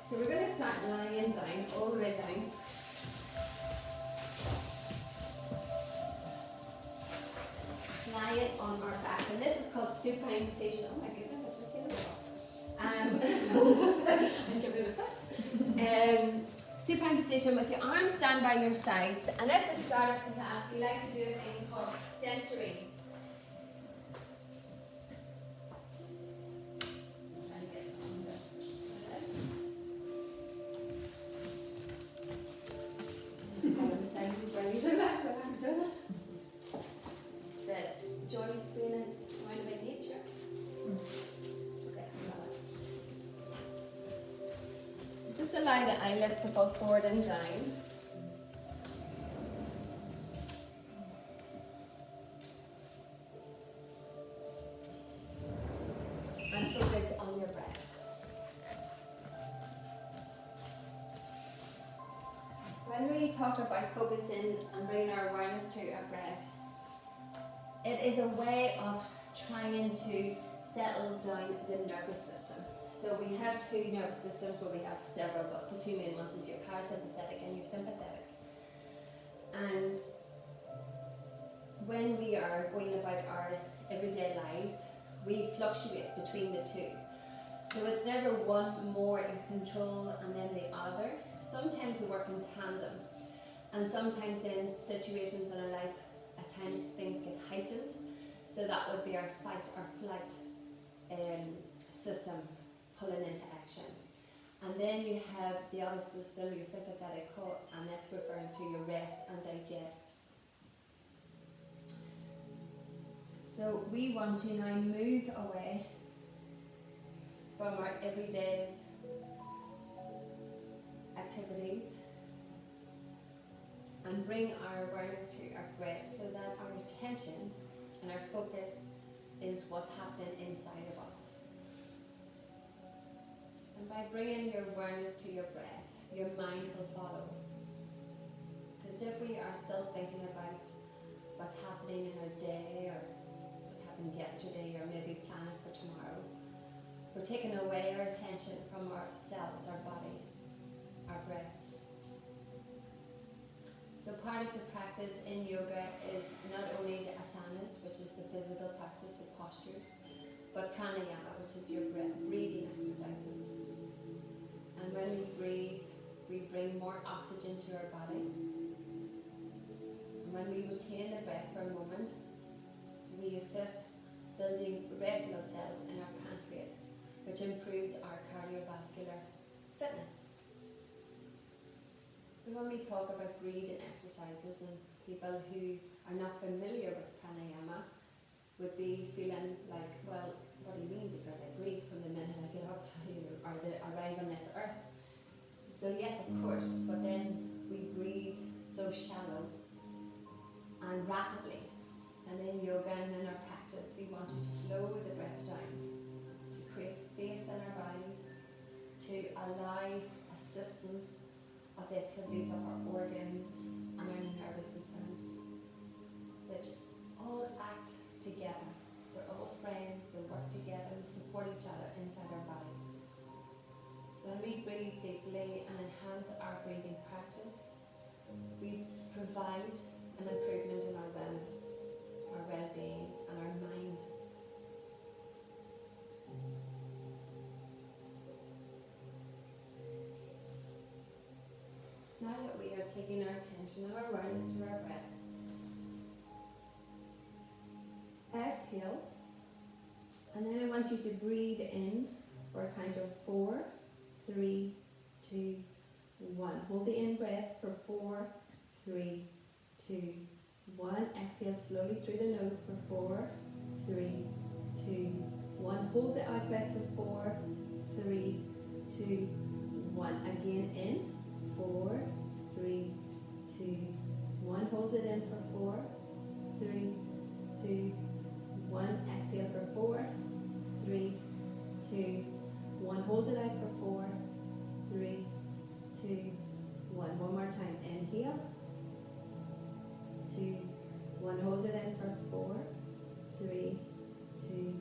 So we're going to start lying down, all the way down. Lying on our backs, and this is called supine position. Oh my goodness, I've just seen it. I'll give it a bit. Supine position with your arms down by your sides, and at the start of the class, we like to do a thing called centering. Johnny's feeling around by nature. Okay, just allow the eyelids to fall forward and down. And focus on your breath. When we talk about focusing and bringing our awareness to our breath, it is a way of trying to settle down the nervous system. So we have two nervous systems, well we have several, but the two main ones is your parasympathetic and your sympathetic. And when we are going about our everyday lives, we fluctuate between the two. So it's never one more in control and then the other. Sometimes they work in tandem. And sometimes in situations in our life, at times things get heightened, so that would be our fight or flight system pulling into action. And then you have the other system, your sympathetic, and that's referring to your rest and digest. So we want to now move away from our everyday activities and bring our awareness to our breath so that our attention and our focus is what's happening inside of us. And by bringing your awareness to your breath, your mind will follow. Because if we are still thinking about what's happening in our day or what's happened yesterday or maybe planning for tomorrow, we're taking away our attention from ourselves, our body, our breaths. So part of the practice in yoga is not only the asanas, which is the physical practice of postures, but pranayama, which is your breathing exercises. And when we breathe, we bring more oxygen to our body. And when we retain the breath for a moment, we assist building red blood cells in our pancreas, which improves our cardiovascular fitness. So when we talk about breathing exercises, and people who are not familiar with pranayama would be feeling like, well, what do you mean? Because I breathe from the minute I get up to arrive on this earth. So yes, of course, but then we breathe so shallow and rapidly. And in yoga and in our practice, we want to slow the breath down, to create space in our bodies, to allow assistance of the activities of our organs and our nervous systems, which all act together. We're all friends, they work together, they support each other inside our bodies. So when we breathe deeply and enhance our breathing practice, we provide an improvement in our wellness, our well-being and our mind. Now that we are taking our attention and our awareness to our breath, exhale, and then I want you to breathe in for a count of 4, 3, 2, 1. Hold the in breath for 4, 3, 2, 1. Exhale slowly through the nose for 4, 3, 2, 1. Hold the out breath for 4, 3, 2, 1. Again in. 4, 3, 2, 1. Hold it in for 4, 3, 2, 1. Exhale for 4, 3, 2, 1. Hold it out for 4, 3, 2, 1. One more time. Inhale. 2, 1. Hold it in for 4, 3, 2,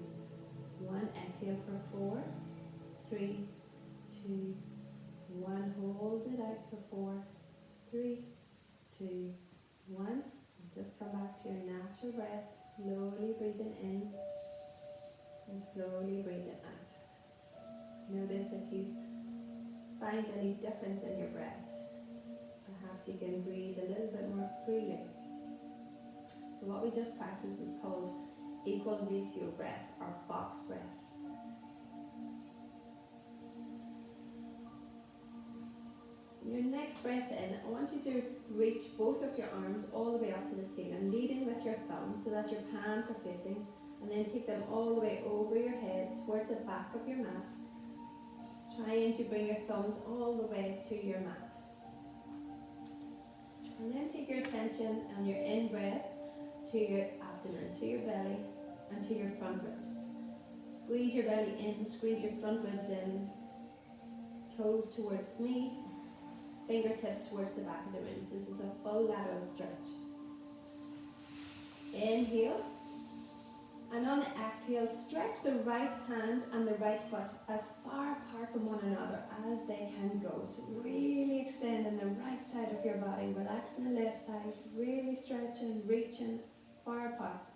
1. Exhale for 4, 3, 2, 1. Hold it out for 4, 3, 2, 1. And just come back to your natural breath, slowly breathing in and slowly breathing out. Notice if you find any difference in your breath. Perhaps you can breathe a little bit more freely. So what we just practiced is called equal ratio breath or box breath. Your next breath in, I want you to reach both of your arms all the way up to the ceiling, leading with your thumbs so that your palms are facing, and then take them all the way over your head towards the back of your mat, trying to bring your thumbs all the way to your mat. And then take your attention on your in-breath to your abdomen, to your belly, and to your front ribs. Squeeze your belly in, squeeze your front ribs in, toes towards me, fingertips towards the back of the ribs. This is a full lateral stretch. Inhale, and on the exhale, stretch the right hand and the right foot as far apart from one another as they can go. So really extending the right side of your body, relaxing the left side, really stretching, reaching far apart.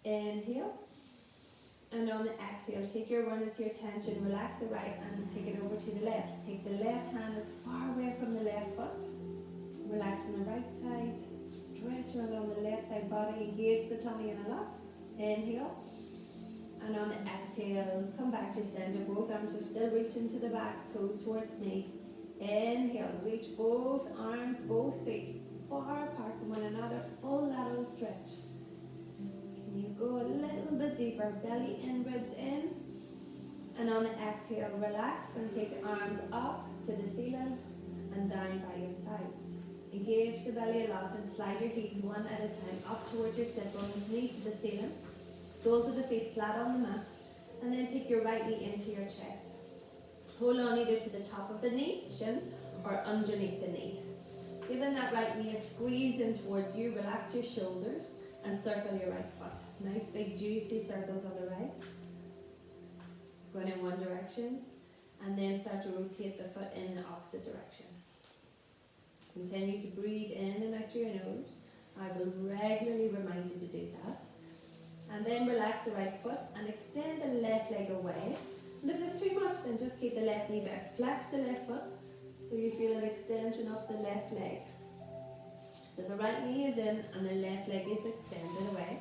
Inhale, and on the exhale, take your awareness, your attention, relax the right hand and take it over to the left. Take the left hand as far away from the left foot, relaxing the right side, stretching along the left side body, engage the tummy in a lot. Inhale, and on the exhale, come back to center. Both arms are still reaching to the back, toes towards me. Inhale, reach both arms, both feet far apart from one another, full lateral stretch. Can you go a little bit deeper, belly in, ribs in, and on the exhale, relax and take the arms up to the ceiling and down by your sides. Engage the belly a lot and slide your heels one at a time up towards your sit bones, knees to the ceiling, soles of the feet flat on the mat, and then take your right knee into your chest. Hold on either to the top of the knee, shin, or underneath the knee. Giving that right knee a squeeze in towards you, relax your shoulders and circle your right foot. Nice big juicy circles on the right. Going in one direction, and then start to rotate the foot in the opposite direction. Continue to breathe in and out through your nose. I will regularly remind you to do that. And then relax the right foot and extend the left leg away. And if there's too much, then just keep the left knee back. Flex the left foot so you feel an extension of the left leg. So the right knee is in and the left leg is extended away.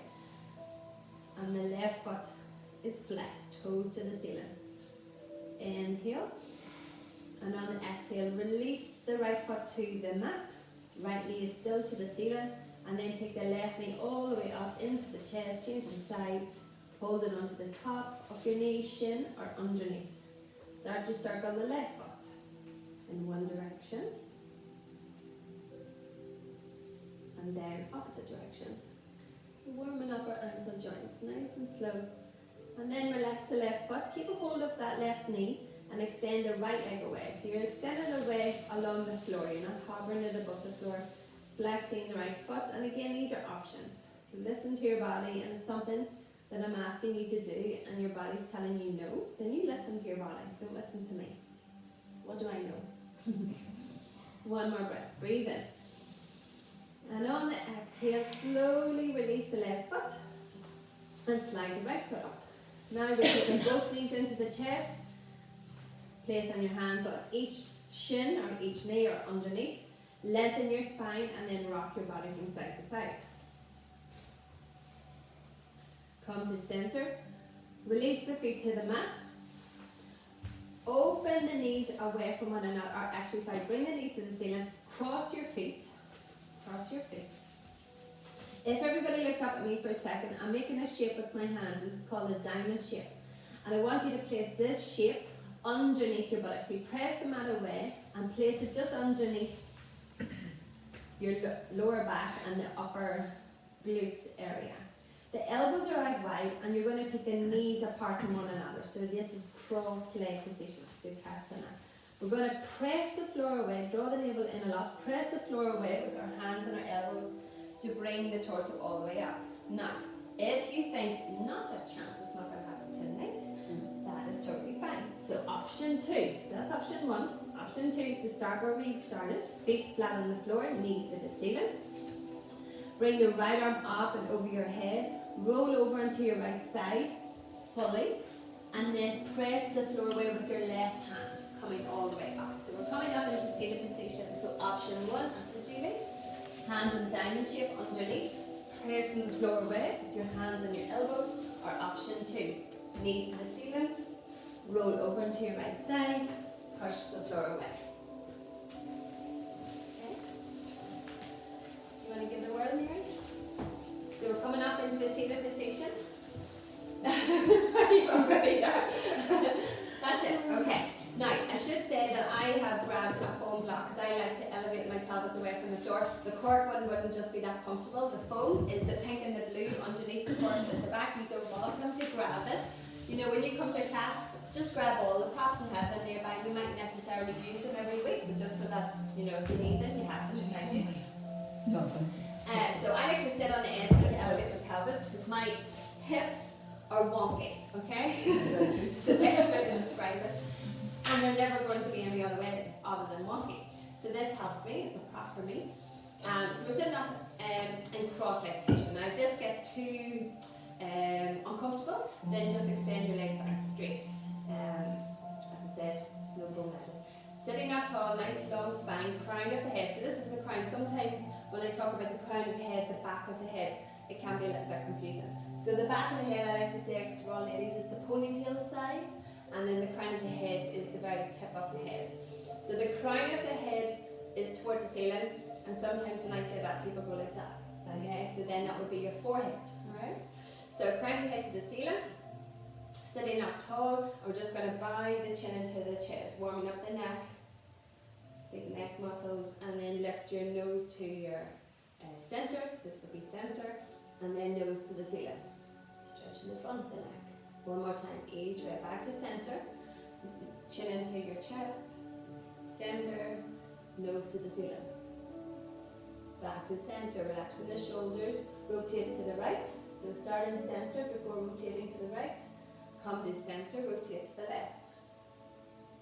And the left foot is flexed, toes to the ceiling. Inhale. And on the exhale, release the right foot to the mat. Right knee is still to the ceiling. And then take the left knee all the way up into the chest, changing sides. Hold it onto the top of your knee, shin, or underneath. Start to circle the left foot in one direction. And then opposite direction. So warming up our ankle joints, nice and slow. And then relax the left foot. Keep a hold of that left knee and extend the right leg away. So you're extending away along the floor. You're not hovering it above the floor. Flexing the right foot. And again, these are options. So listen to your body, and if something that I'm asking you to do and your body's telling you no, then you listen to your body. Don't listen to me. What do I know? One more breath. Breathe in. And on the exhale, slowly release the left foot and slide the right foot up. Now we're taking both knees into the chest. Place on your hands on each shin or each knee or underneath. Lengthen your spine and then rock your body from side to side. Come to center. Release the feet to the mat. Open the knees away from one another. Or actually, sorry, bring the knees to the ceiling. Cross your feet. Cross your feet. If everybody looks up at me for a second, I'm making a shape with my hands. This is called a diamond shape. And I want you to place this shape underneath your buttocks. So you press the mat away and place it just underneath your lower back and the upper glutes area. The elbows are out wide and you're going to take the knees apart from one another. So this is cross leg position, Sukhasana. We're going to press the floor away, draw the navel in a lot, press the floor away with our hands and our elbows to bring the torso all the way up. Now, if you think not a chance, it's not going to happen tonight, that is totally fine. So option 2, so that's option 1. Option 2 is to start where we started, feet flat on the floor, knees to the ceiling. Bring your right arm up and over your head, roll over onto your right side fully, and then press the floor away with your left hand, coming all the way up. So we're coming up into seated position. So option 1, as the Julie, hands in diamond shape underneath, pressing the floor away with your hands on your elbows. Or option 2, knees to the ceiling, roll over into your right side, push the floor away. Okay? You want to give it a whirl, Mary? So we're coming up into a seated position. Sorry, you're already there. That's it. Okay. Now, I should say that I have grabbed a foam block because I like to elevate my pelvis away from the floor. The cork one wouldn't just be that comfortable. The foam is the pink and the blue underneath the cork at the back. You are welcome to grab this. You know, when you come to a class, just grab all the props and have them nearby. You might necessarily use them every week, but just so that, you know, if you need them, you have them beside you. Nothing. So I like to sit on the edge to elevate the pelvis because my hips are wonky, okay? It's the best way to describe it. And they're never going to be any other way other than wonky. So this helps me, it's a prop for me. So we're sitting up in cross-leg position. Now if this gets too uncomfortable, then just extend your legs out straight. As I said, no going at it. Sitting up tall, nice long spine, crown of the head. So this is the crown. Sometimes when I talk about the crown of the head, the back of the head, it can be a little bit confusing. So the back of the head, I like to say, because we're all ladies, is the ponytail side. And then the crown of the head is the very tip of the head. So the crown of the head is towards the ceiling, and sometimes when I say that, people go like that. Okay, so then that would be your forehead. Alright? So crown of the head to the ceiling, sitting up tall, and we're just going to bow the chin into the chest, warming up the neck, big neck muscles, and then lift your nose to your centres. This would be centre, and then nose to the ceiling. Stretching the front of the neck. One more time, each way back to centre, chin into your chest, centre, nose to the ceiling. Back to centre, relaxing the shoulders, rotate to the right. So start in centre before rotating to the right. Come to centre, rotate to the left.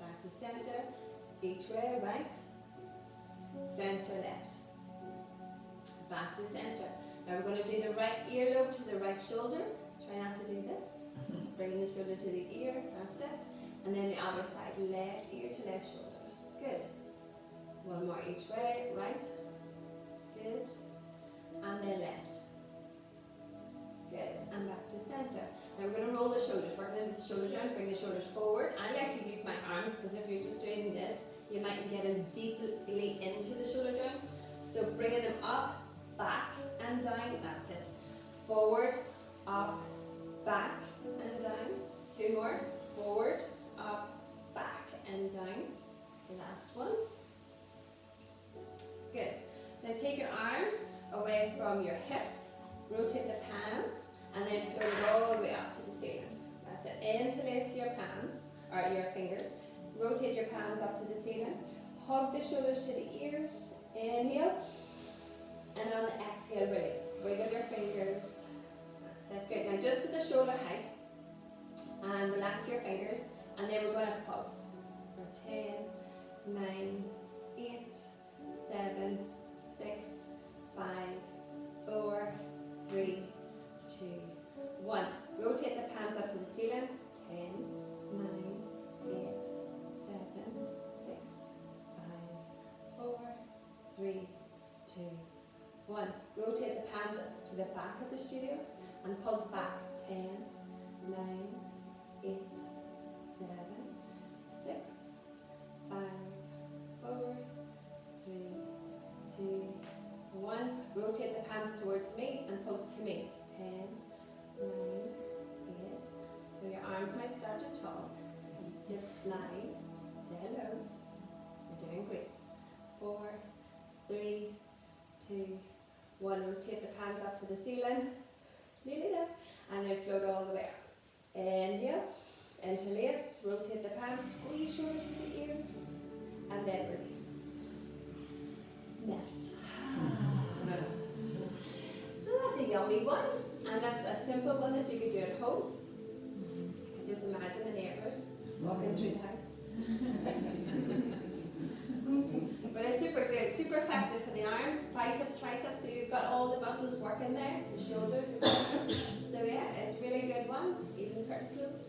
Back to centre, each way, right, centre, left. Back to centre. Now we're going to do the right earlobe to the right shoulder. Try not to do this. Bringing the shoulder to the ear, that's it. And then the other side, left ear to left shoulder. Good. One more each way, right. Good. And then left. Good. And back to centre. Now we're going to roll the shoulders, working into the shoulder joint, bring the shoulders forward. I like to use my arms because if you're just doing this, you mightn't get as deeply into the shoulder joint. So bringing them up, back and down, that's it. Forward, up, back and down. Two more. Forward, up, back and down. Last one. Good. Now take your arms away from your hips, rotate the palms, and then float it all the way up to the ceiling. That's it. Interlace your palms, or your fingers. Rotate your palms up to the ceiling. Hug the shoulders to the ears. Inhale. And on the exhale, release. Wiggle your fingers. That's it. Good. Now just to the shoulder height. And relax your fingers. And then we're going to pulse. For 10, 9, 8, 7, 6, 5, 4, 3, 2, 1. Rotate the palms up to the ceiling. 10, 9, 8, 7, 6, 5, 4, 3, 2, 1. Rotate the palms up to the back of the studio and pulse back. 10, 9, 8, 7, 6, 5, 4, 3, 2, 1. Rotate the palms towards me and pulse to me. 10, 9, 8. So your arms might start to talk. Just slide. Say hello. You're doing great. 4, 3, 2, 1. Rotate the palms up to the ceiling. Nearly there. And then float all the way up. Inhale. Interlace. Rotate the palms. Squeeze shoulders to the ears. And then release. Melt. So that's a yummy one. And that's a simple one that you could do at home. You can just imagine the neighbours walking through the house. But it's super good, super effective for the arms, biceps, triceps, so you've got all the muscles working there, the shoulders, etc. So yeah, it's really a good one, even the curtains closed.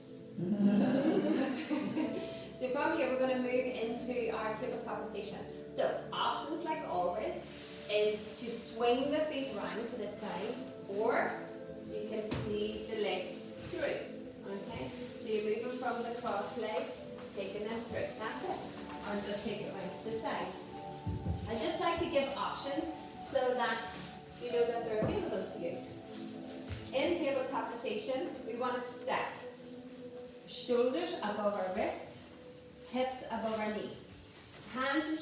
So from here we're going to move into our tabletop position. So options like always is to swing the feet round to the side, or you can feed the legs through. Okay, so you're moving from the cross leg, taking them through. That's it. Or just take it round to the side. I just like to give options so that you know that they're available to you. In tabletop position, we want to stack shoulders above our wrists, hips above our knees. Hands and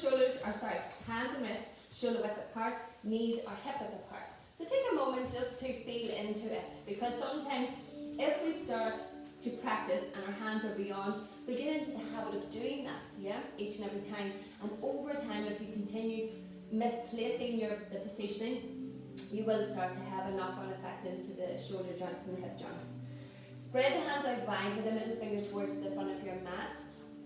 wrists shoulder width apart, knees or hip width apart. So take a moment just to feel into it, because sometimes if we start to practice and our hands are beyond, we get into the habit of doing that, each and every time. And over time, if you continue misplacing the positioning, you will start to have a knock-on effect into the shoulder joints and the hip joints. Spread the hands out wide with the middle finger towards the front of your mat.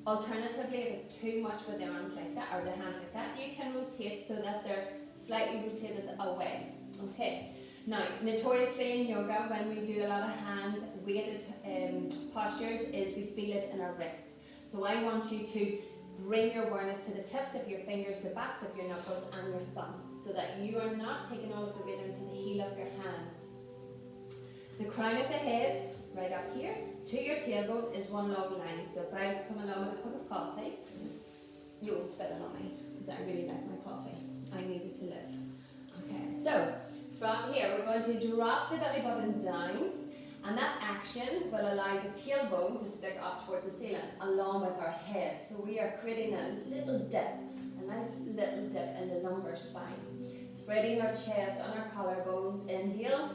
Alternatively, if it's too much with the arms like that, or the hands like that, you can rotate so that they're slightly rotated away. Okay. Now, notoriously in yoga, when we do a lot of hand-weighted postures, is we feel it in our wrists. So I want you to bring your awareness to the tips of your fingers, the backs of your knuckles, and your thumb, so that you are not taking all of the weight into the heel of your hands. The crown of the head, right up here, to your tailbone is one long line. So if I was to come along with a cup of coffee, you won't spit it on me, because I really like my coffee. I need it to live. Okay, so from here we're going to drop the belly button down, and that action will allow the tailbone to stick up towards the ceiling along with our head. So we are creating a little dip, a nice little dip in the lumbar spine. Spreading our chest on our collarbones, inhale.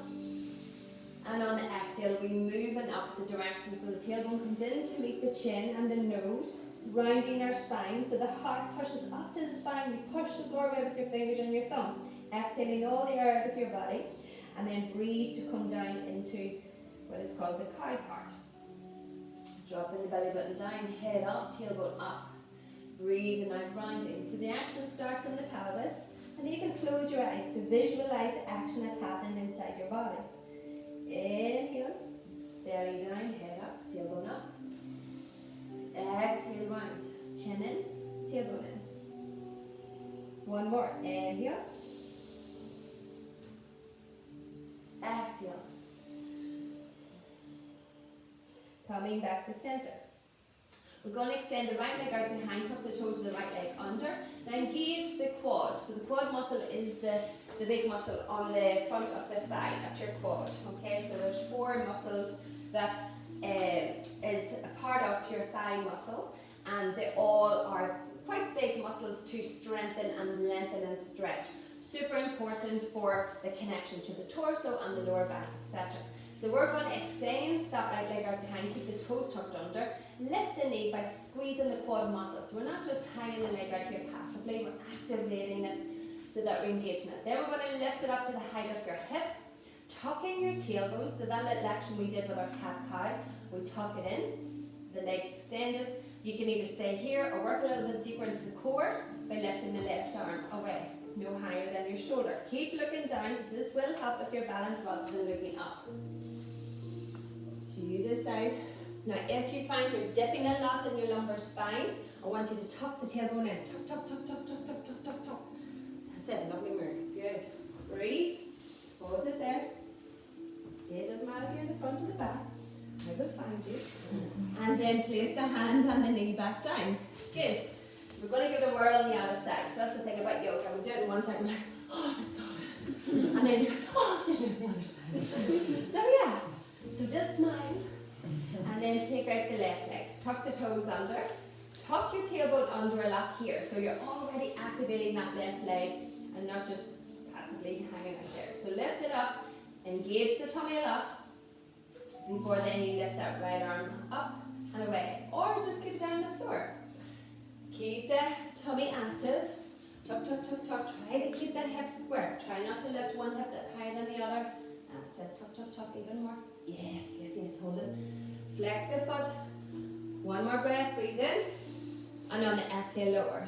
And on the exhale, we move in opposite direction. So the tailbone comes in to meet the chin and the nose, rounding our spine. So the heart pushes up to the spine. You push the floor away with your fingers and your thumb. Exhaling all the air out of your body. And then breathe to come down into what is called the cow part. Dropping the belly button down, head up, tailbone up. Breathing out, rounding. So the action starts in the pelvis. And you can close your eyes to visualize the action that's happening inside your body. Inhale, belly down, head up, tailbone up. Exhale, round, chin in, tailbone in. One more, inhale. Exhale. Coming back to center. We're going to extend the right leg out behind, tuck the toes of the right leg under. Now engage the quad. So the quad muscle is the big muscle on the front of the thigh. That's your quad. Okay, so there's 4 muscles that is a part of your thigh muscle, and they all are quite big muscles to strengthen and lengthen and stretch. Super important for the connection to the torso and the lower back, etc. So we're going to extend that right leg out behind, keep the toes tucked under, lift the knee by squeezing the quad muscle. So we're not just hanging the leg out here passively, we're activating it so that we're engaging it. Then we're going to lift it up to the height of your hip, tucking your tailbone. So that little action we did with our cat-cow, we tuck it in, the leg extended. You can either stay here or work a little bit deeper into the core by lifting the left arm away, no higher than your shoulder. Keep looking down, because this will help with your balance rather than looking up. So you decide. Now if you find you're dipping a lot in your lumbar spine, I want you to tuck the tailbone in. Tuck, tuck, tuck, tuck, tuck, tuck, tuck, tuck, tuck. That's it, lovely move. Good. Breathe. Hold it there. See, it doesn't matter if you're in the front or the back. I will find you. And then place the hand and the knee back down. Good. So we're going to give it a whirl on the other side. So that's the thing about yoga. We do it in one side, we're like, oh, I'm exhausted. And then, oh, do it on the other side. So yeah. So just smile. And then take out the left leg. Tuck the toes under. Tuck your tailbone under a lot here. So you're already activating that left leg and not just passively hanging out there. So lift it up. Engage the tummy a lot. Before then you lift that right arm up and away. Or just keep it down on the floor. Keep the tummy active. Tuck, tuck, tuck, tuck. Try to keep that hip square. Try not to lift one hip that higher than the other. That's it. Tuck, tuck, tuck even more. Yes, yes, yes. Hold it. Flex the foot. One more breath. Breathe in. And on the exhale, lower.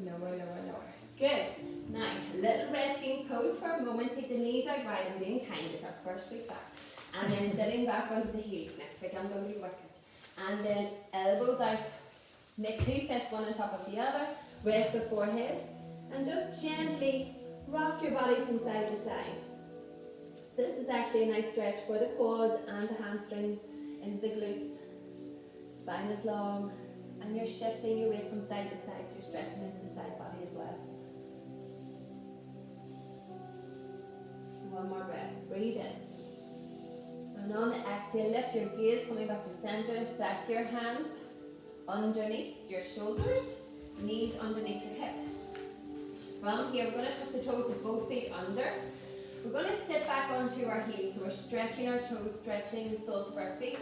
lower, lower, lower. Good. Now, a little resting pose for a moment. Take the knees out wide. I'm being kind. It's our first week back. And then sitting back onto the heels. Next week I'm going to be wicked. And then elbows out. Make 2 fists, one on top of the other. Rest the forehead. And just gently rock your body from side to side. So this is actually a nice stretch for the quads and the hamstrings into the glutes. Spine is long. And you're shifting your weight from side to side. So you're stretching into the side body as well. One more breath. Breathe in. And on the exhale, lift your gaze, coming back to center. Stack your hands underneath your shoulders, knees underneath your hips. From here, we're going to tuck the toes of both feet under. We're going to sit back onto our heels. So we're stretching our toes, stretching the soles of our feet,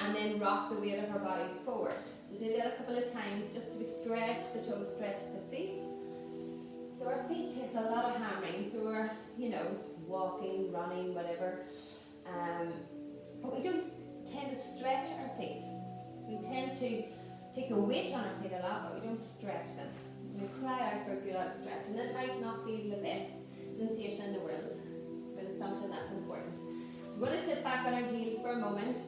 and then rock the weight of our bodies forward. So do that a couple of times, just to stretch the toes, stretch the feet. So our feet takes a lot of hammering. So we're, walking, running, whatever. But we don't tend to stretch our feet. We tend to take a weight on our feet a lot, but we don't stretch them. We cry out for a good old stretch, and it might not be the best sensation in the world, but it's something that's important. So we're going to sit back on our heels for a moment.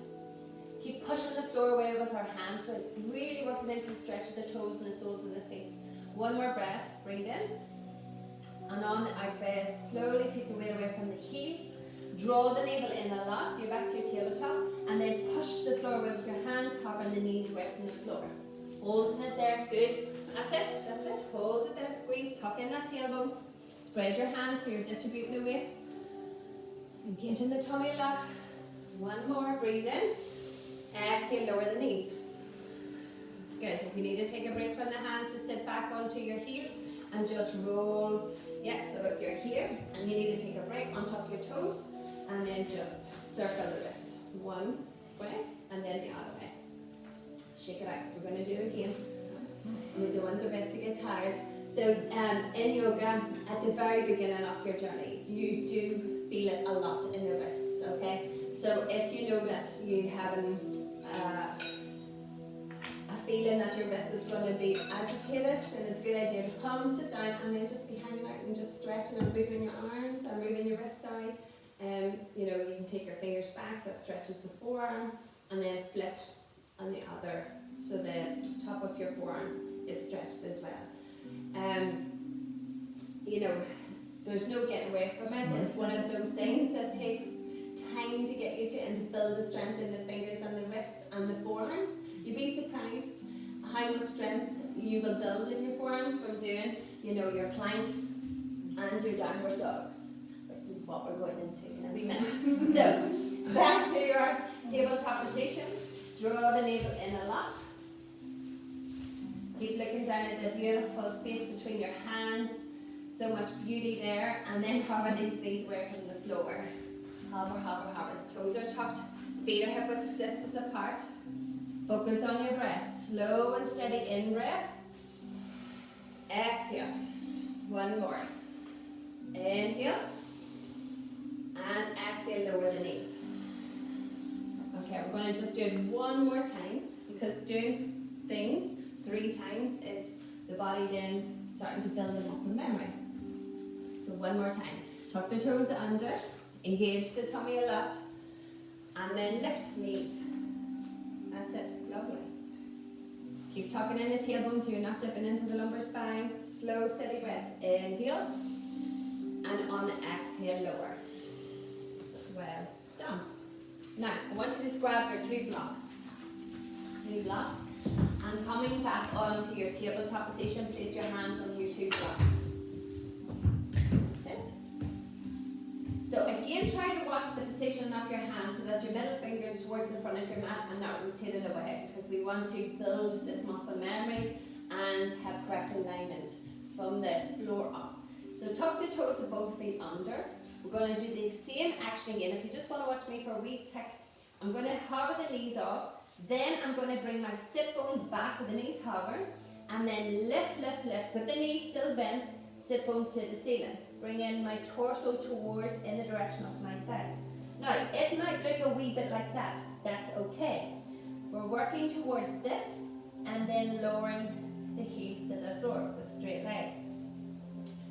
Keep pushing the floor away with our hands. We're really working into the stretch of the toes and the soles of the feet. One more breath. Breathe in. And on our breath, slowly take the weight away from the heels. Draw the navel in a lot, so you're back to your tabletop, and then push the floor away with your hands, hovering the knees away from the floor. Holding it there, good. That's it. Hold it there, squeeze, tuck in that tailbone. Spread your hands so you're distributing the weight. Engaging the tummy a lot. One more, breathe in. Exhale, lower the knees. Good. If you need to take a break from the hands, just sit back onto your heels and just roll. Yeah, so if you're here and you need to take a break, untop your toes and then just circle the wrist. One way and then the other way. Shake it out. We're going to do it again. We don't want the wrist to get tired. So in yoga, at the very beginning of your journey, you do feel it a lot in the wrists, okay? So if you know that you have a feeling that your wrist is going to be agitated, then it's a good idea to come, sit down, and then just be hanging out and just stretching and moving your arms or moving your wrists, sorry. You can take your fingers back, so that stretches the forearm, and then flip on the other, so the top of your forearm is stretched as well. There's no getting away from it. It's one of those things that takes time to get used to and to build the strength in the fingers and the wrist and the forearms. You'd be surprised how much strength you will build in your forearms from doing, your planks and your downward dogs, which is what we're going into in a wee minute. So, back to your tabletop position. Draw the navel in a lot. Keep looking down at the beautiful space between your hands. So much beauty there. And then hover these knees away from the floor. Hover, hover, hover. Toes are tucked. Feet are hip width distance apart. Focus on your breath. Slow and steady in breath. Exhale. One more. Inhale. And exhale, lower the knees. Okay, we're going to just do it one more time, because doing things 3 times is the body then starting to build a muscle memory. So one more time. Tuck the toes under, engage the tummy a lot, and then lift knees. That's it. Lovely. Keep tucking in the tailbone so you're not dipping into the lumbar spine. Slow, steady breaths. Inhale, and on the exhale, lower. Well done. Now, I want you to just grab your 2 blocks. 2 blocks. And coming back onto your tabletop position, place your hands on your 2 blocks. That's it. So again, try to watch the position of your hands so that your middle finger is towards the front of your mat and not rotated away, because we want to build this muscle memory and have correct alignment from the floor up. So tuck the toes of both feet under. We're going to do the same action again. If you just want to watch me for a wee tick, I'm going to hover the knees off. Then I'm going to bring my sit bones back with the knees hovering, and then lift, lift, lift with the knees still bent, sit bones to the ceiling. Bring in my torso towards in the direction of my thighs. Now, it might look a wee bit like that. That's okay. We're working towards this and then lowering the heels to the floor with straight legs.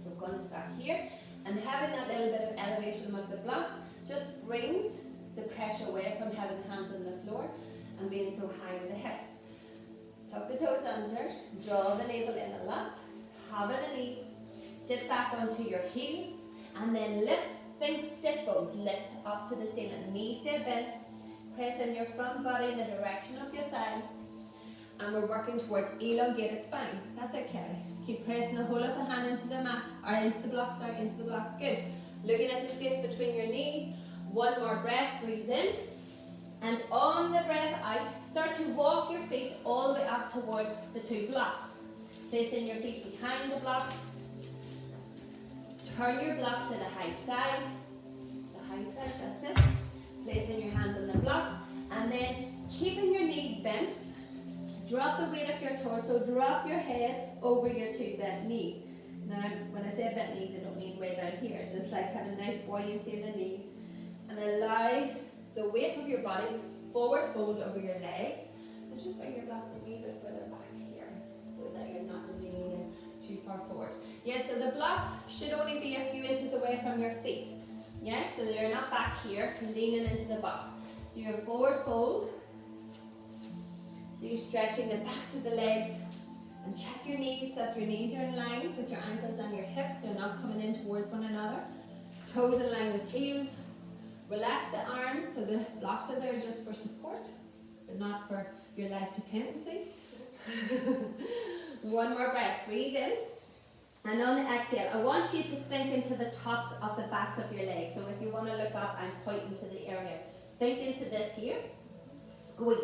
So we're going to start here, and having that little bit of elevation with the blocks just brings the pressure away from having hands on the floor and being so high with the hips. Tuck the toes under, draw the navel in a lot, hover the knees, sit back onto your heels, and then lift. Think sit bones, lift up to the ceiling, knees stay bent, press in your front body in the direction of your thighs, and we're working towards elongated spine. That's okay. Keep pressing the whole of the hand into the mat, or into the blocks, good. Looking at the space between your knees, one more breath, breathe in, and on the breath out, start to walk your feet all the way up towards the two blocks. Placing your feet behind the blocks. Turn your blocks to the high side, that's it. Placing your hands on the blocks, and then keeping your knees bent. Drop the weight of your torso, drop your head over your two bent knees. Now, when I say bent knees, I don't mean way down here, just like have a nice buoyancy in the knees. And allow the weight of your body forward fold over your legs. So just bring your blocks a wee bit further back here, so that you're not leaning too far forward. Yes, so the blocks should only be a few inches away from your feet. Yeah, so you're not back here leaning into the box. So you're forward fold. So you're stretching the backs of the legs, and check your knees so that your knees are in line with your ankles and your hips. They're not coming in towards one another. Toes in line with heels. Relax the arms so the blocks are there just for support, but not for your life dependency. One more breath. Breathe in. And on the exhale, I want you to think into the tops of the backs of your legs. So if you want to look up, I'm pointing to the area. Think into this here. Squeeze.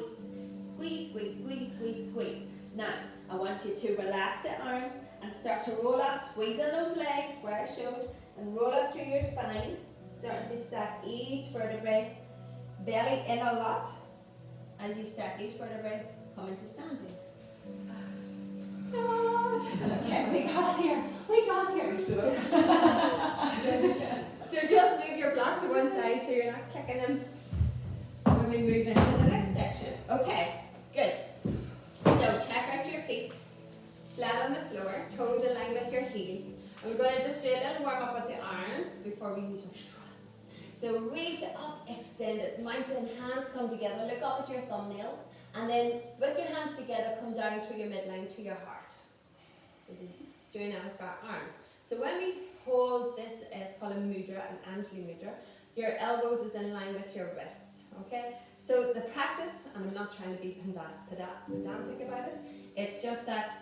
Squeeze, squeeze, squeeze, squeeze, squeeze. Now, I want you to relax the arms and start to roll up, squeeze in those legs where I showed, and roll up through your spine. Starting to stack each vertebrae, belly in a lot. As you stack each vertebrae, come into standing. Okay, we got here. So just move your blocks to one side so you're not kicking them when we move into the next section. Okay, good. So check out your feet, flat on the floor, toes in line with your heels. And we're going to just do a little warm up with the arms before we use our strums. So reach up, extend it, mountain, hands come together, look up at your thumbnails, and then with your hands together, come down through your midline to your heart. This is Surya Namaskar arms. So when we hold this, is called a mudra, an Anjali mudra, your elbows is in line with your wrists, okay? So the practice, and I'm not trying to be pedantic about it, it's just that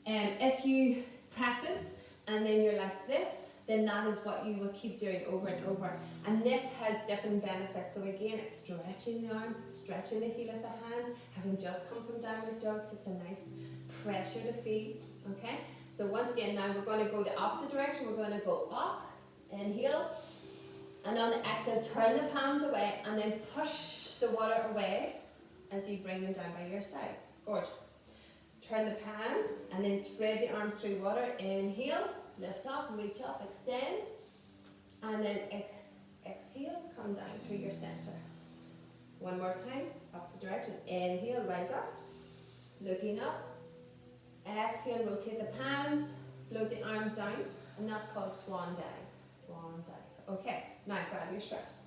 if you practice and then you're like this, then that is what you will keep doing over and over. And this has different benefits. So again, it's stretching the arms, it's stretching the heel of the hand. Having just come from downward dog, so it's a nice pressure to feel, okay? So once again, now we're going to go the opposite direction. We're going to go up, inhale, and on the exhale, turn the palms away, and then push the water away as you bring them down by your sides. Gorgeous. Turn the palms, and then spread the arms through water. Inhale, lift up, reach up, extend, and then exhale, come down through your center. One more time, opposite direction. Inhale, rise up, looking up. Exhale, rotate the palms, float the arms down, and that's called swan dive. Swan dive. Okay, now grab your straps.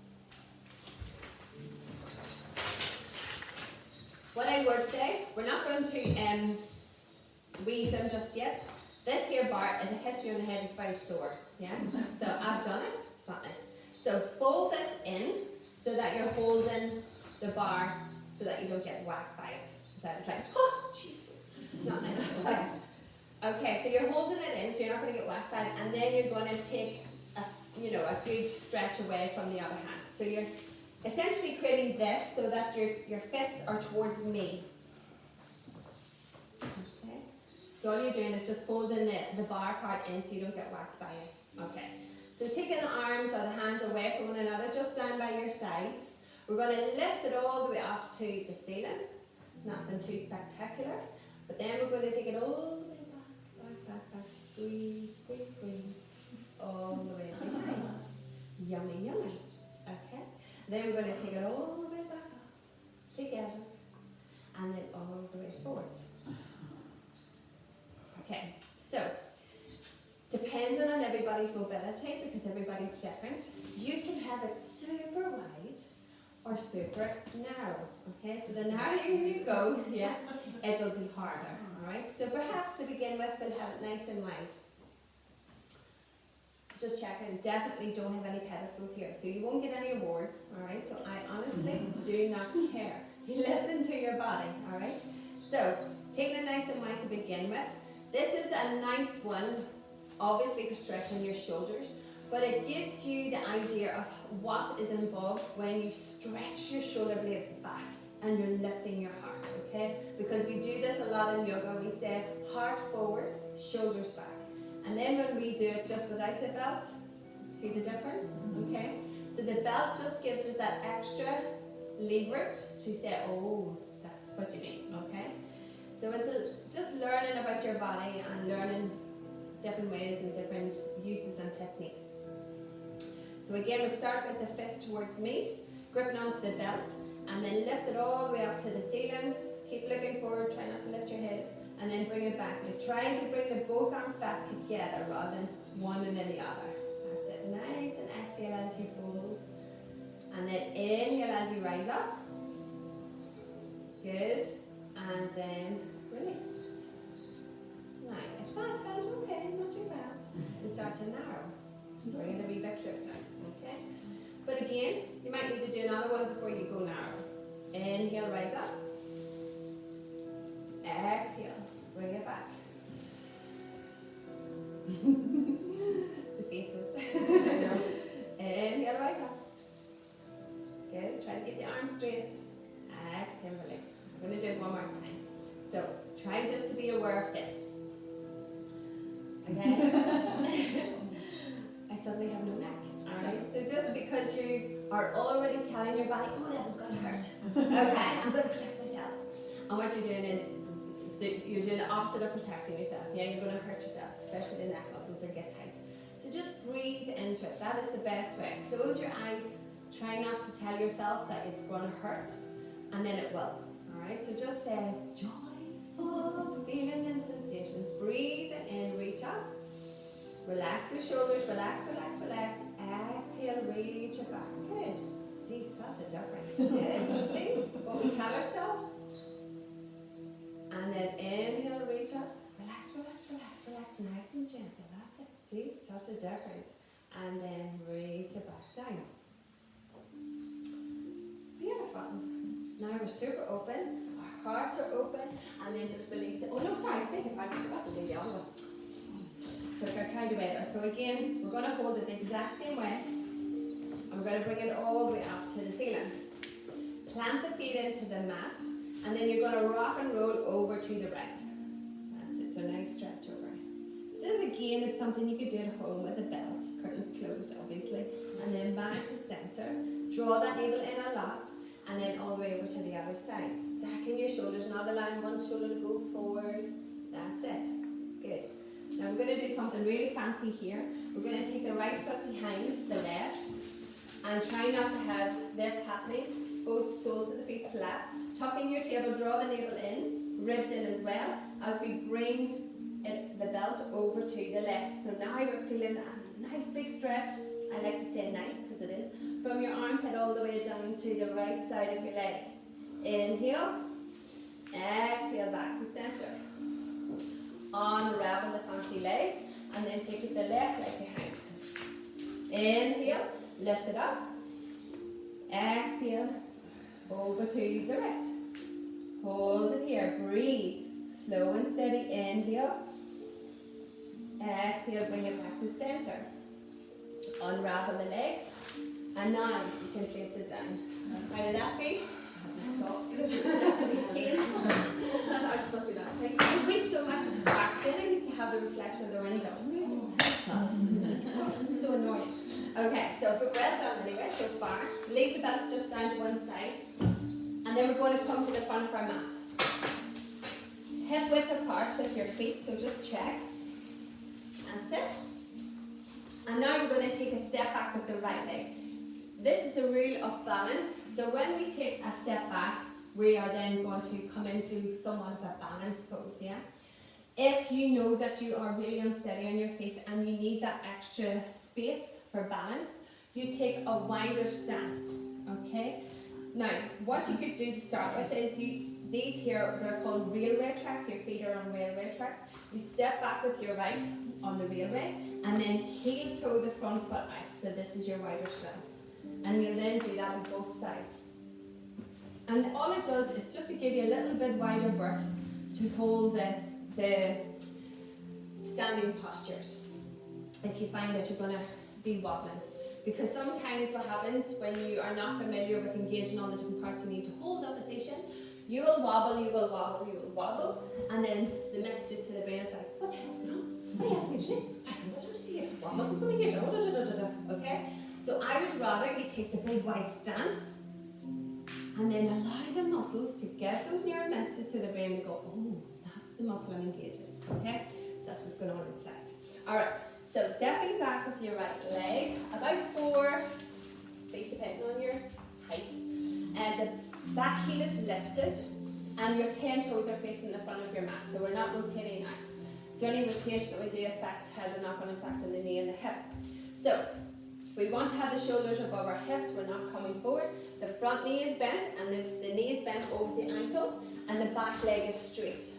What I would say, we're not going to weave them just yet. This here bar, if it hits you in the head, is very sore. Yeah? So I've done it. It's not nice. So fold this in so that you're holding the bar so that you don't get whacked by it. So it's like, oh, Jesus. It's not nice. Okay. Okay, so you're holding it in so you're not going to get whacked by it, and then you're going to take a good stretch away from the other hand. So you're essentially creating this so that your fists are towards me. Okay. So all you're doing is just holding the bar part in so you don't get whacked by it. Okay. So taking the arms or the hands away from one another, just down by your sides. We're going to lift it all the way up to the ceiling. Nothing too spectacular. But then we're going to take it all the way back, squeeze, squeeze, squeeze, all the way behind. Yummy, yummy. Okay. Then we're going to take it all the way back up, together, and then all the way forward. Okay, so depending on everybody's mobility, because everybody's different, you can have it super wide or super narrow. Okay, so the narrower you go, yeah, it will be harder. All right, so perhaps to begin with, we'll have it nice and wide. Just checking, definitely don't have any pedestals here, so you won't get any awards. All right, so I honestly do not care. You listen to your body. All right, so taking it nice and wide to begin with. This is a nice one, obviously for stretching your shoulders, but it gives you the idea of what is involved when you stretch your shoulder blades back and you're lifting your heart, okay? Because we do this a lot in yoga. We say heart forward, shoulders back. And then when we do it just without the belt, see the difference, okay? So the belt just gives us that extra leverage to say, oh, that's what you mean, okay? So it's just learning about your body and learning different ways and different uses and techniques. So again, we start with the fist towards me, gripping onto the belt, and then lift it all the way up to the ceiling. Keep looking forward, try not to lift your head, and then bring it back. You're trying to bring the both arms back together rather than one and then the other. That's it. Nice, and exhale as you fold. And then inhale as you rise up. Good. And then release. Now, if that felt okay, not too bad, you start to narrow. So bring it a wee bit closer. Okay? But again, you might need to do another one before you go narrow. Inhale, rise up. Exhale, bring it back. The faces. Inhale, rise up. Good. Try to keep the arms straight. Exhale, release. I'm going to do it one more time. So try just to be aware of this. Okay? I suddenly have no neck. Alright? So just because you are already telling your body, oh, this is going to hurt. Okay, I'm going to protect myself. And what you're doing is, you're doing the opposite of protecting yourself. Yeah, you're going to hurt yourself, especially the neck muscles that get tight. So just breathe into it. That is the best way. Close your eyes. Try not to tell yourself that it's going to hurt, and then it will. Alright, so just say joyful feeling and sensations. Breathe in, reach up. Relax the shoulders, relax, relax, relax. Exhale, reach it back. Good. See, such a difference. Good. You see what we tell ourselves? And then inhale, reach up. Relax, relax, relax, relax. Nice and gentle. That's it. See, such a difference. And then reach it back down. Beautiful. Now we're super open. Our hearts are open. And then just release it. Oh no, sorry. Beg your pardon. I forgot to do the other one. So we're carried away there. So again, we're going to hold it the exact same way. And we're going to bring it all the way up to the ceiling. Plant the feet into the mat. And then you're going to rock and roll over to the right. That's it. So nice stretch over. So this again is something you could do at home with a belt. Curtains closed, obviously. And then back to center. Draw that navel in a lot. And then all the way over to the other side. Stacking your shoulders, not allowing one shoulder to go forward. That's it. Good. Now we're going to do something really fancy here. We're going to take the right foot behind the left. And try not to have this happening. Both soles of the feet flat. Tucking your tail, draw the navel in, ribs in as well, as we bring the belt over to the left. So now we're feeling a nice big stretch. I like to say nice because it is. From your armpit all the way down to the right side of your leg. Inhale, exhale back to center. Unravel the fancy legs and then take it the left leg behind. Inhale, lift it up. Exhale. Over to the right. Hold it here. Breathe. Slow and steady. Inhale. Exhale. Bring it back to center. Unravel the legs. And now you can place it down. How did that feel? I was supposed to do that. I wish so much as back then I used to have the reflection of the window. So annoying. Okay, so we're well done anyway so far. Leave the belts just down to one side. And then we're going to come to the front of our mat. Hip width apart with your feet, so just check. That's it. And now we're going to take a step back with the right leg. This is a rule of balance. So when we take a step back, we are then going to come into somewhat of a balance pose, yeah? If you know that you are really unsteady on your feet and you need that extra space for balance, you take a wider stance, okay? Now, what you could do to start with is these here, they're called railway tracks. Your feet are on railway tracks. You step back with your right on the railway and then heel toe the front foot out. So this is your wider stance. And you'll then do that on both sides. And all it does is just to give you a little bit wider berth to hold the standing postures if you find that you're going to be wobbling. Because sometimes what happens when you are not familiar with engaging all the different parts you need to hold that position, you will wobble, you will wobble, you will wobble, and then the messages to the brain is like, what the hell's going on? What do you ask me to do? I don't know what to do here. What muscles am I engaged? Okay? So I would rather you take the big wide stance and then allow the muscles to get those neural messages to the brain and go, oh, that's the muscle I'm engaging. Okay? So that's what's going on inside. Alright, so stepping back with your right leg, about 4 feet depending on your height. And the back heel is lifted and your 10 toes are facing the front of your mat, so we're not rotating out. So any rotation that we do has a knock-on effect on the knee and the hip. So we want to have the shoulders above our hips, we're not coming forward. The front knee is bent and the knee is bent over the ankle and the back leg is straight.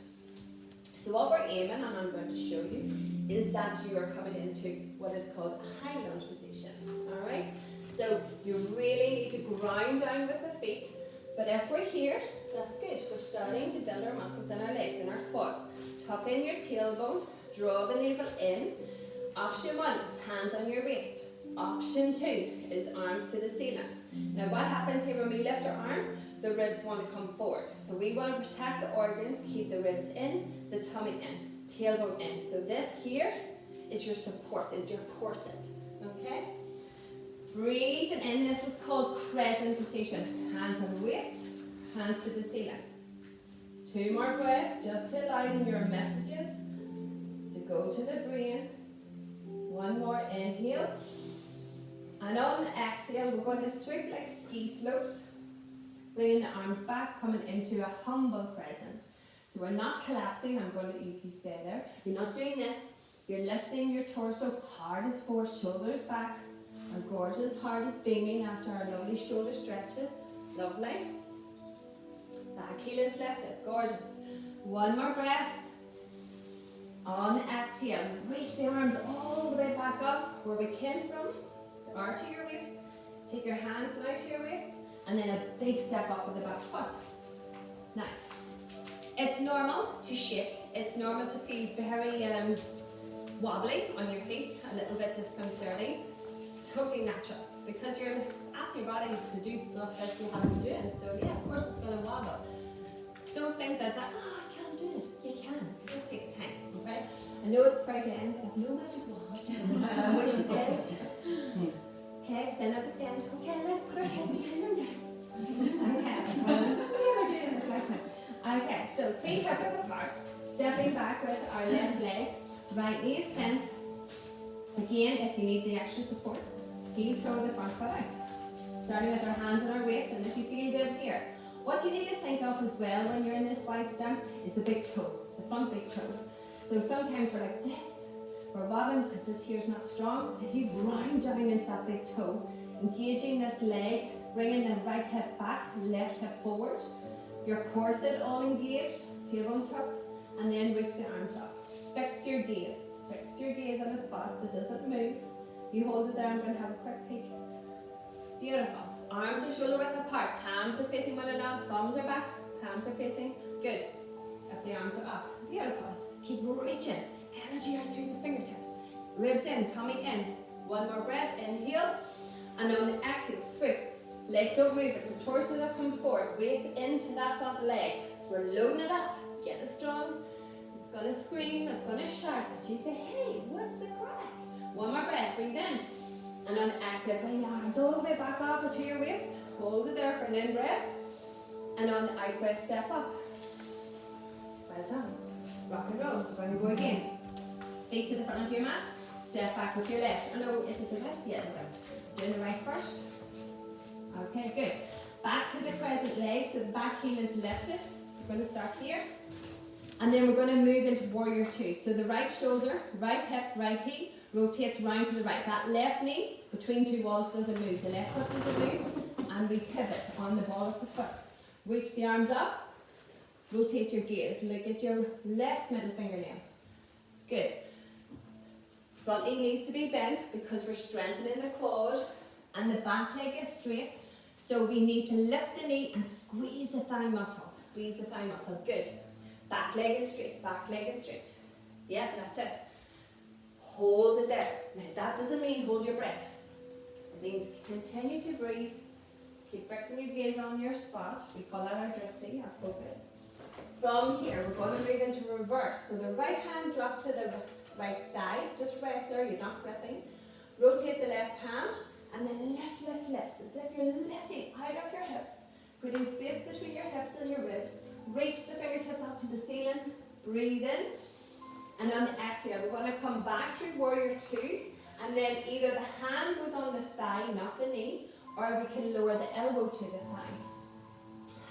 So what we're aiming, and I'm going to show you, is that you are coming into what is called a high lunge position. Alright? So you really need to ground down with the feet, but if we're here, that's good. We're starting to build our muscles in our legs and our quads. Tuck in your tailbone, draw the navel in. Option 1 is hands on your waist. Option 2 is arms to the ceiling. Now what happens here when we lift our arms? The ribs want to come forward. So we want to protect the organs, keep the ribs in, the tummy in, tailbone in. So this here is your support, is your corset. Okay? Breathing in, this is called crescent position. Hands on the waist, hands to the ceiling. 2 more breaths just to allow your messages to go to the brain. 1 more inhale. And on the exhale, we're going to sweep like ski slopes. Bringing the arms back, coming into a humble crescent. So we're not collapsing. I'm going to you stay there. You're not doing this. You're lifting your torso, heart is forward, shoulders back. Our gorgeous heart is beaming after our lovely shoulder stretches. Lovely. Back heel is lifted. Gorgeous. 1 more breath. On the exhale, reach the arms all the way back up where we came from. The arch of your waist. Take your hands now to your waist. And then a big step up with the back foot. Now, it's normal to shake. It's normal to feel very wobbly on your feet, a little bit disconcerting. Totally natural, because you're asking your bodies to do stuff that you haven't been doing. So yeah, of course it's going to wobble. Don't think that, I can't do it. You can. It just takes time, okay? I know it's Friday end, but no magic wand. I wish you did. Okay, because then I'll be saying, okay, let's put our head behind our necks. Okay, we're doing this lifetime. Okay, so feet hip width apart, stepping back with our left leg, right knee is bent. Again, if you need the extra support, heel toe the front foot out. Starting with our hands on our waist, and if you feel good here. What you need to think of as well when you're in this wide stance is the big toe, the front big toe. So sometimes we're like this. We're wobbling because this here is not strong. If you grind down into that big toe, engaging this leg, bringing the right hip back, left hip forward, your corset all engaged, tailbone tucked, and then reach the arms up. Fix your gaze. Fix your gaze on a spot that doesn't move. You hold it there, I'm going to have a quick peek. Beautiful. Arms are shoulder width apart, palms are facing one another, thumbs are back, palms are facing. Good. Up the arms are up. Beautiful. Keep reaching. Energy out through the fingertips. Ribs in, tummy in. 1 more breath, inhale. And on the exhale, sweep. Legs don't move, it's the torso that comes forward. Weight into that front leg. So we're loading it up, getting it strong. It's going to scream, it's going to shout. But you say, hey, what's the crack? 1 more breath, breathe in. And on the exhale, bring the arms all the way back up or to your waist. Hold it there for an in breath. And on the out breath, step up. Well done. Rock and roll. We're going to go again. Feet to the front of your mat. Step back with your left. Oh no, is it the left? Yeah, the right. Doing the right first. Okay, good. Back to the crescent leg, so the back heel is lifted. We're going to start here. And then we're going to move into warrior two. So the right shoulder, right hip, right heel rotates round to the right. That left knee between two walls doesn't move. The left foot doesn't move. And we pivot on the ball of the foot. Reach the arms up. Rotate your gaze. Look at your left middle fingernail. Good. Front knee needs to be bent because we're strengthening the quad and the back leg is straight. So we need to lift the knee and squeeze the thigh muscle. Squeeze the thigh muscle. Good. Back leg is straight. Back leg is straight. Yeah, that's it. Hold it there. Now that doesn't mean hold your breath. It means continue to breathe. Keep fixing your gaze on your spot. We call that our drishti, our focus. From here, we're going to move into reverse. So the right hand drops to the right thigh. Just rest there, you're not breathing. Rotate the left palm and then lift, lift, lift. As if you're lifting out of your hips. Putting space between your hips and your ribs. Reach the fingertips up to the ceiling. Breathe in. And on the exhale, we're going to come back through warrior two. And then either the hand goes on the thigh, not the knee, or we can lower the elbow to the thigh.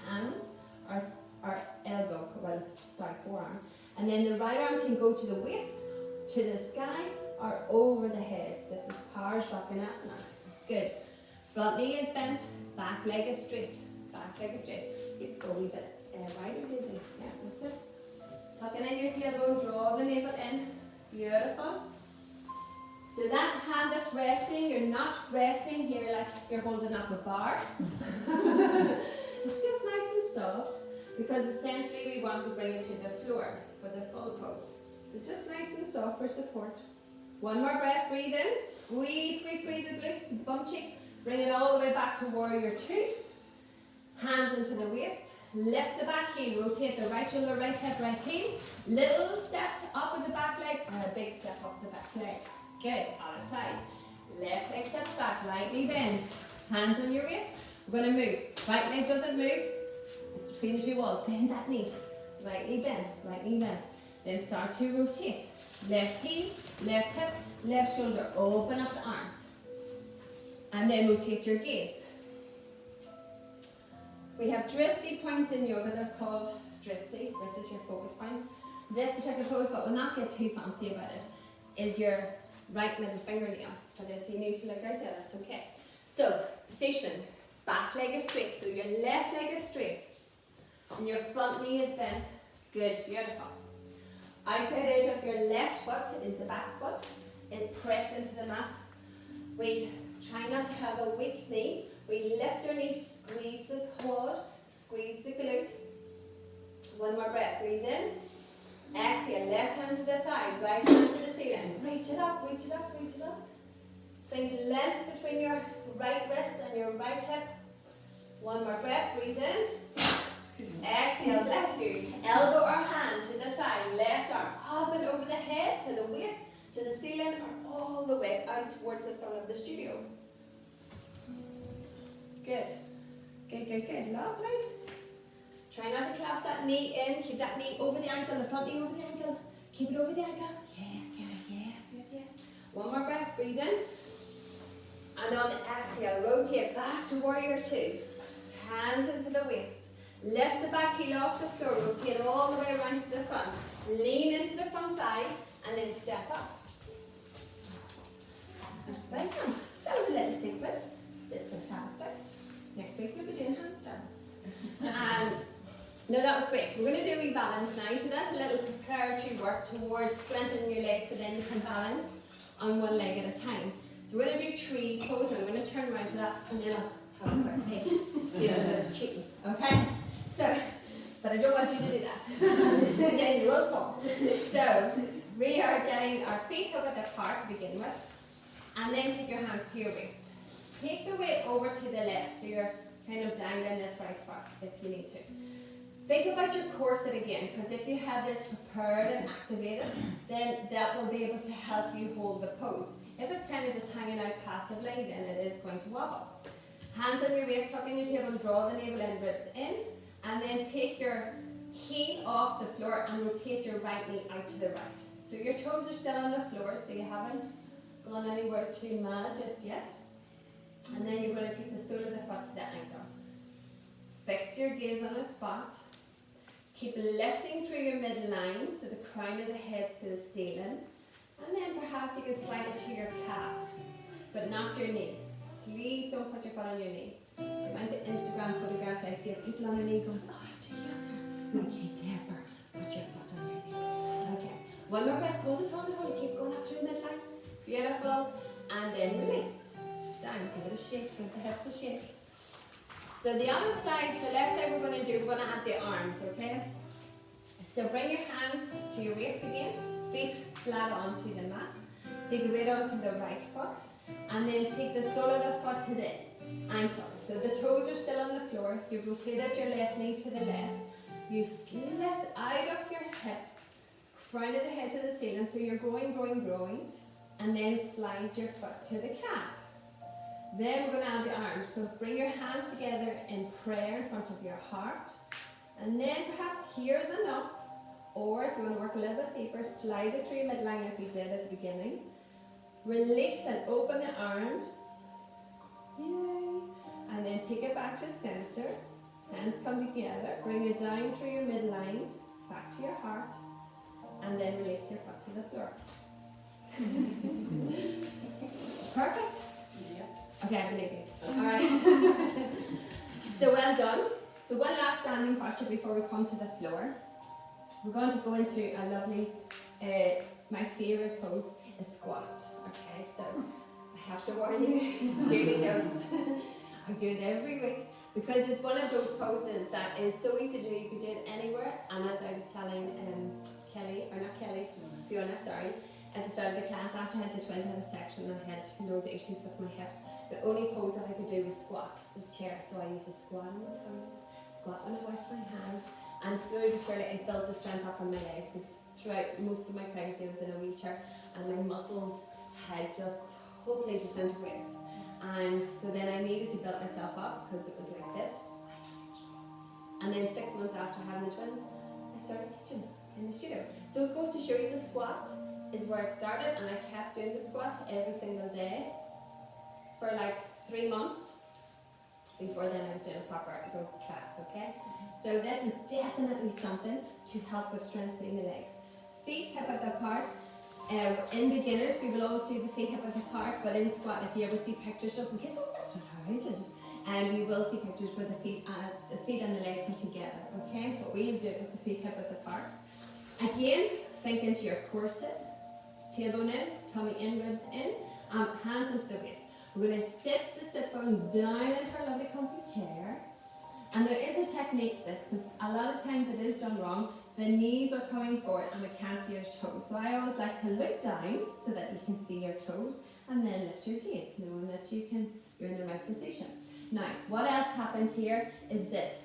Hand, or elbow, forearm. And then the right arm can go to the waist, to the sky, or over the head. This is Parsvakonasana. Good. Front knee is bent, back leg is straight. Back leg is straight. You go a wee bit wider, Daisy. Yeah, that's it. Tucking in your tailbone, draw the navel in. Beautiful. So that hand that's resting, you're not resting here like you're holding up a bar. It's just nice and soft because essentially we want to bring it to the floor for the full pose. So just nice and soft for support. One more breath, breathe in. Squeeze, squeeze, squeeze the glutes, bum cheeks. Bring it all the way back to warrior two. Hands into the waist. Lift the back heel, rotate the right shoulder, right hip, right heel. Little steps up with the back leg or a big step up the back leg. Good, other side. Left leg steps back, right knee bends. Hands on your waist. We're going to move. Right leg doesn't move. It's between the two walls. Bend that knee. Right knee bent, right knee bent. Then start to rotate. Left heel, left hip, left shoulder. Open up the arms. And then rotate your gaze. We have drishti points in yoga. They're called drishti, which is your focus points. This particular pose, but we'll not get too fancy about it, is your right middle fingernail. But if you need to look right there, that's okay. So, position. Back leg is straight. So your left leg is straight. And your front knee is bent. Good, beautiful. Outside edge of your left foot is the back foot, is pressed into the mat. We try not to have a weak knee. We lift our knee, squeeze the quad, squeeze the glute. One more breath, breathe in. Exhale, left hand to the thigh, right hand to the ceiling. Reach it up, reach it up, reach it up. Think length between your right wrist and your right hip. One more breath, breathe in. Exhale, bless you. Elbow or hand to the thigh, left arm up and over the head, to the waist, to the ceiling, or all the way out towards the front of the studio. Good. Good, good, good. Lovely. Try not to collapse that knee in. Keep that knee over the ankle, the front knee over the ankle. Keep it over the ankle. Yes, good. Yes, yes, yes. One more breath. Breathe in. And on exhale, rotate back to warrior two. Hands into the waist. Lift the back heel off the floor. Rotate all the way around to the front. Lean into the front thigh and then step up. Right on. That was a little sequence. Did fantastic. Next week we'll be doing handstands. No, that was great. So we're going to do a wee balance now. So that's a little preparatory work towards strengthening your legs so then you can balance on one leg at a time. So we're going to do tree pose. I'm going to turn around for that and then I'll have a quick pick. See if it's cheating. Okay? So, but I don't want you to do that. Then you will fall. So we are getting our feet hip width apart to begin with. And then take your hands to your waist. Take the weight over to the left, so you're kind of dangling this right foot if you need to. Think about your corset again, because if you have this prepared and activated, then that will be able to help you hold the pose. If it's kind of just hanging out passively, then it is going to wobble. Hands on your waist, tuck in your tailbone, draw the navel and ribs in, and then take your heel off the floor and rotate your right knee out to the right. So your toes are still on the floor, so you haven't gone anywhere too mad just yet. And then you're going to take the sole of the foot to the ankle. Fix your gaze on a spot. Keep lifting through your midline so the crown of the head's to the ceiling. And then perhaps you can slide it to your calf, but not your knee. Please don't put your foot on your knee. I went to Instagram photographs, I see people on their knee going, oh, too young. I can't ever put your foot on your knee. Okay, one more breath, hold it, hold it, hold it. Keep going up through the midline. Beautiful. And then release. Down, give it a shake, give the hips a shake. So the other side, the left side we're going to add the arms, okay? So bring your hands to your waist again, feet flat onto the mat. Take the weight onto the right foot, and then take the sole of the foot to the ankle. So the toes are still on the floor. You've rotated your left knee to the left. You lift out of your hips, crown of the head to the ceiling, so you're growing, and then slide your foot to the calf. Then we're going to add the arms. So bring your hands together in prayer in front of your heart. And then perhaps here is enough. Or if you want to work a little bit deeper, slide it through your midline like we did at the beginning. Release and open the arms. Yay. And then take it back to center. Hands come together. Bring it down through your midline, back to your heart. And then release your foot to the floor. Perfect. Okay, I believe you. Alright. So well done. So one last standing posture before we come to the floor. We're going to go into a lovely, my favourite pose, a squat. Okay, so I have to warn you, Julie knows. I do it every week because it's one of those poses that is so easy to do. You can do it anywhere. And as I was telling Fiona, at the start of the class, after I had the twins, I had a section, I had loads of issues with my hips. The only pose that I could do was squat, this chair. So I used to squat on the toilet, squat when I washed my hands, and slowly but surely I built the strength up on my legs because throughout most of my pregnancy I was in a wheelchair and my muscles had just totally disintegrated. And so then I needed to build myself up because it was like this. And then 6 months after having the twins, I started teaching in the studio. So it goes to show you the squat is where it started, and I kept doing the squat every single day for like 3 months before then I was doing a proper yoga class, okay? So this is definitely something to help with strengthening the legs. Feet hip width apart. In beginners, we will always do the feet hip width apart, but in squat, if you ever see pictures, just in case, oh, that's not how I did it. You will see pictures where the feet and the legs are together, okay? But we'll do it with the feet hip width apart. Again, think into your corset. Tailbone in, tummy in, ribs in, hands into the waist. We're going to sit the sit bones down into our lovely comfy chair. And there is a technique to this because a lot of times it is done wrong. The knees are coming forward and we can't see your toes. So I always like to look down so that you can see your toes and then lift your gaze, knowing that you're in the right position. Now, what else happens here is this.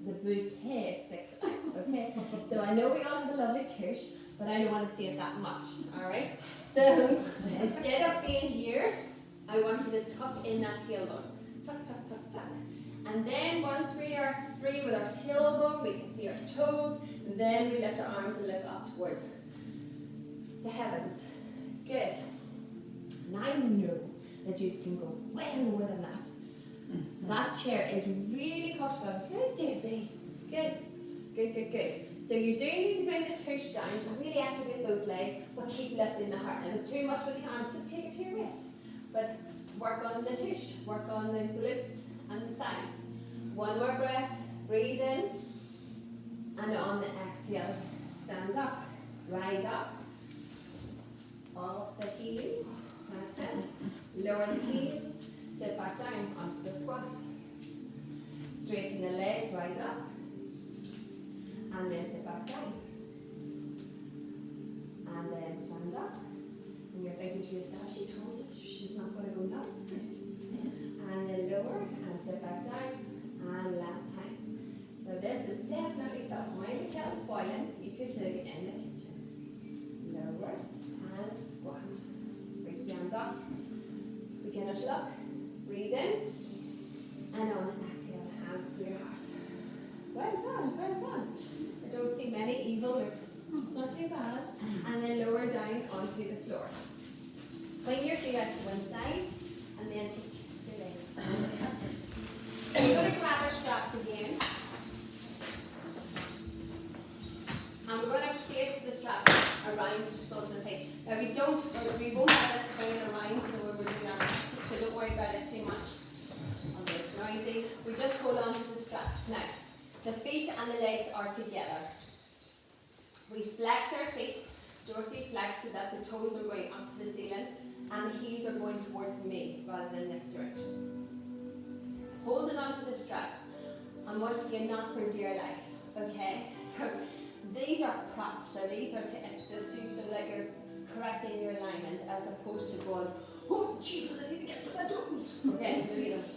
The booty sticks out, okay? So I know we all have a lovely tush, but I don't want to see it that much, alright? So instead of being here, I want you to tuck in that tailbone. Tuck, tuck, tuck, tuck. And then once we are free with our tailbone, we can see our toes, then we lift our arms and look up towards the heavens. Good. Now I know that you can go well lower than that. That chair is really comfortable. Good, Daisy. Good. Good, good, good. So you do need to bring the tush down to really activate those legs, but keep lifting the heart. Now, if it's too much with the arms, just take it to your wrist. But work on the tush, work on the glutes and the thighs. One more breath, breathe in, and on the exhale, stand up, rise up, off the heels, that's it. Lower the heels, sit back down onto the squat. Straighten the legs, rise up, and then sit back down. And then stand up. And you're thinking to yourself, she told us she's not going to go nuts tonight. And then lower, and sit back down, and last time. So this is definitely something while the kettle's boiling, you could do in the kitchen. Lower, and squat. Reach the arms up. Beginner's look. Breathe in, and on the exhale, hands to your heart. Well done, well done. I don't see many evil looks. It's not too bad. And then lower down onto the floor. Swing your feet out to one side, and then take your legs. So we're going to grab our straps again. around the soles of the feet. Now we won't have this swinging around, you know, when we're doing our practice, so don't worry about it too much. Okay, it's noisy. We just hold on to the strap. Now, the feet and the legs are together. We flex our feet, dorsiflex, so that the toes are going up to the ceiling and the heels are going towards me rather than this direction. Holding on to the straps, and once again, not for dear life, okay? So these are props, so these are to assist you so that you're correcting your alignment as opposed to going, oh Jesus, I need to get to my toes. Okay, no you don't.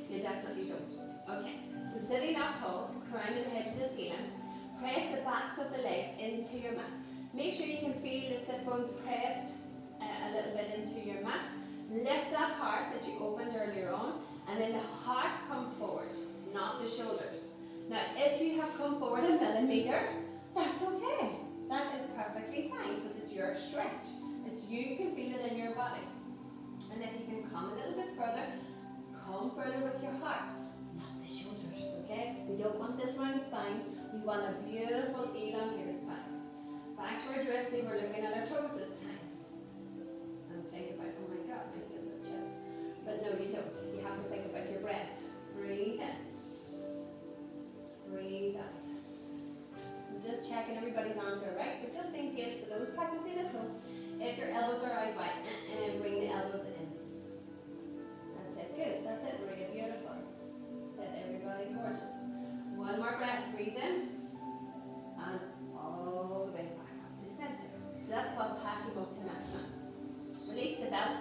You definitely don't. Okay, so sitting up tall, crowning the head to the ceiling, press the backs of the legs into your mat. Make sure you can feel the sit bones pressed a little bit into your mat. Lift that heart that you opened earlier on, and then the heart comes forward, not the shoulders. Now, if you have come forward a millimetre, that's okay. That is perfectly fine because it's your stretch. It's you can feel it in your body. And if you can come a little bit further, come further with your heart, not the shoulders, okay? Because we don't want this round spine. We want a beautiful elongated spine. Back to our dressing, we're looking at our toes this time. And think about, oh my God, my heels are chipped. But no, you don't. You have to think about your breath. Breathe in. Breathe out. I'm just checking everybody's arms are right, but just in case for those practicing at home, if your elbows are out wide, bring the elbows in. That's it. Good. That's it, Maria. Beautiful. That's it, everybody. Gorgeous. One more breath. Breathe in. And all the way back up to center. So that's called Paschimottanasana. Release the belt.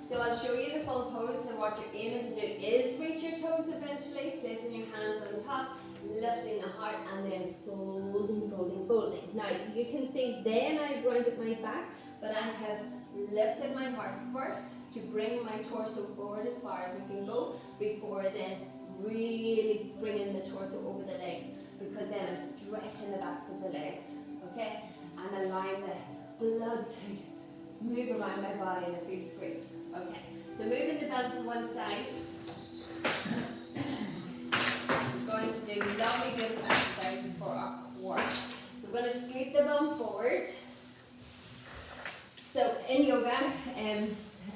So I'll show you the full pose, and what you're aiming to do is reach your toes eventually, placing your hands on top, lifting the heart, and then folding, folding, folding. Now you can see then I've rounded my back, but I have lifted my heart first to bring my torso forward as far as I can go before then really bringing the torso over the legs, because then I'm stretching the backs of the legs, okay? And allowing the blood to move around my body, and it feels great. Okay, so moving the belt to one side. I'm going to do lovely beautiful exercises for our core. So I'm going to scoot the bum forward. So in yoga,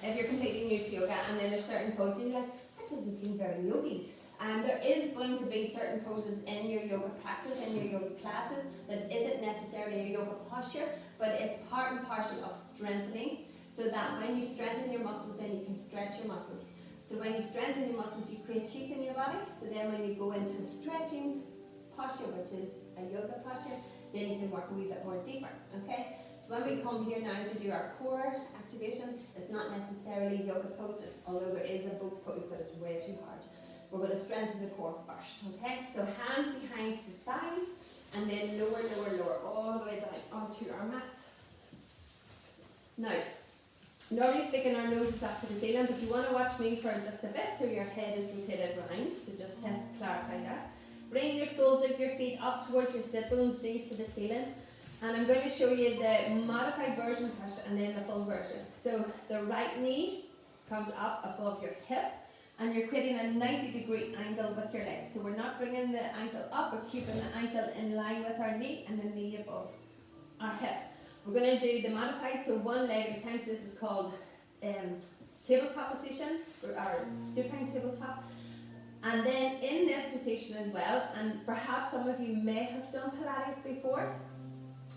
if you're completely new to yoga and then there's certain poses, you're like, that doesn't seem very yogi. And there is going to be certain poses in your yoga practice, in your yoga classes, that isn't necessarily a yoga posture, but it's part and parcel of strengthening, so that when you strengthen your muscles, then you can stretch your muscles. So when you strengthen your muscles, you create heat in your body, so then when you go into a stretching posture, which is a yoga posture, then you can work a wee bit more deeper, okay? So when we come here now to do our core activation, it's not necessarily yoga poses, although there is a boat pose, but it's way too hard. We're going to strengthen the core first, okay? So hands behind the thighs, and then lower, lower, lower, all the way down onto our mats. Now, normally speaking, our nose is up to the ceiling, but you want to watch me for just a bit so your head is rotated round, so just to clarify that. Bring your soles of your feet up towards your sit bones, knees to the ceiling. And I'm going to show you the modified version first and then the full version. So the right knee comes up above your hip, and you're creating a 90-degree angle with your legs. So we're not bringing the ankle up, we're keeping the ankle in line with our knee and the knee above our hip. We're going to do the modified, so one leg at a time. So this is called tabletop position, or supine tabletop. And then in this position as well, and perhaps some of you may have done Pilates before,